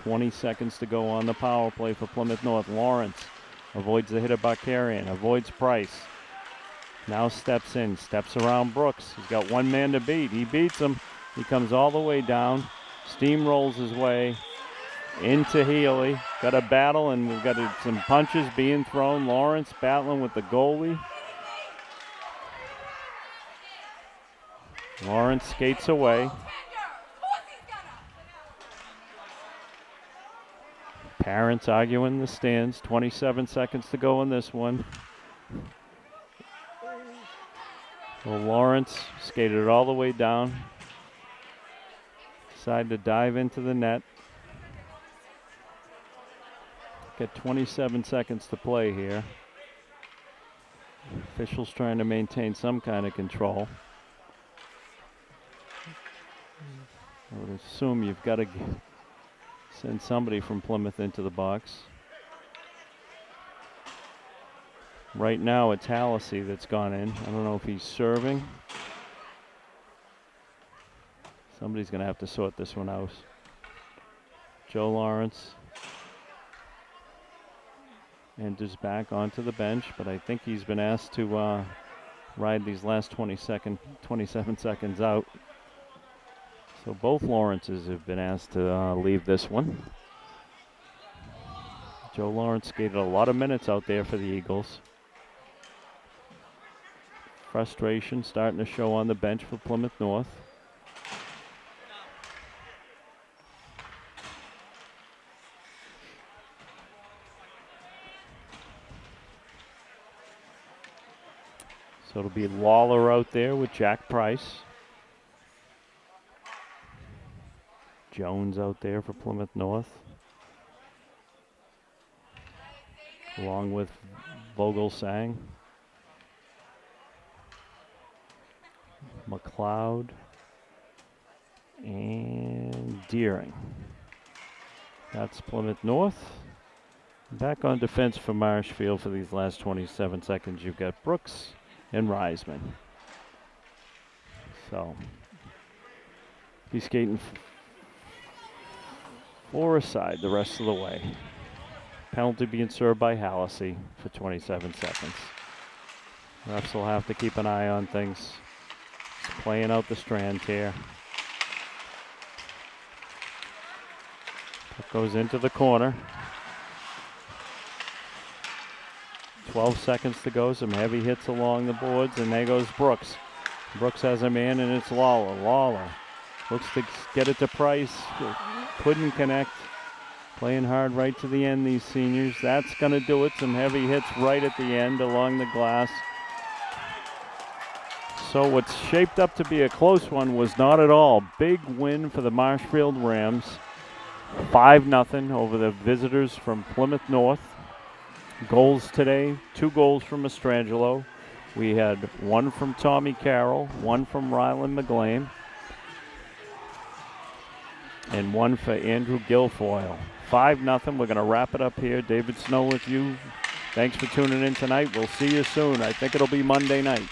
20 seconds to go on the power play for Plymouth North. Lawrence avoids the hit of Bakarian, avoids Price. Now steps in, steps around Brooks. He's got one man to beat. He beats him. He comes all the way down, steamrolls his way into Healy. Got a battle, and we've got some punches being thrown. Lawrence battling with the goalie. Lawrence skates away. Parents arguing in the stands. 27 seconds to go in this one. Well, Lawrence skated it all the way down. Decided to dive into the net. Got 27 seconds to play here. Officials trying to maintain some kind of control. I would assume you've got to send somebody from Plymouth into the box. Right now it's Hallisey that's gone in. I don't know if he's serving. Somebody's going to have to sort this one out. Joe Lawrence enters back onto the bench, but I think he's been asked to ride these last 27 seconds out. So both Lawrences have been asked to leave this one. Joe Lawrence skated a lot of minutes out there for the Eagles. Frustration starting to show on the bench for Plymouth North. So it'll be Lawler out there with Jack Price. Jones out there for Plymouth North, along with Vogelsang, McLeod, and Deering. That's Plymouth North. Back on defense for Marshfield for these last 27 seconds. You've got Brooks and Reisman. So, be skating or aside the rest of the way. Penalty being served by Hallisey for 27 seconds. Refs will have to keep an eye on things. Just playing out the strand here. Puck Goes into the corner. 12 seconds to go. Some heavy hits along the boards, and there goes Brooks. Brooks has a man, and it's Lawler. Lawler looks to get it to Price. Couldn't connect. Playing hard right to the end, these seniors. That's going to do it. Some heavy hits right at the end along the glass. So what's shaped up to be a close one was not at all. Big win for the Marshfield Rams. 5-0 over the visitors from Plymouth North. Goals today, 2 goals from Estrangelo. We had 1 from Tommy Carroll, 1 from Rylan McGlane, and 1 for Andrew Guilfoyle. 5-0. We're going to wrap it up here. David Snow with you. Thanks for tuning in tonight. We'll see you soon. I think it'll be Monday night.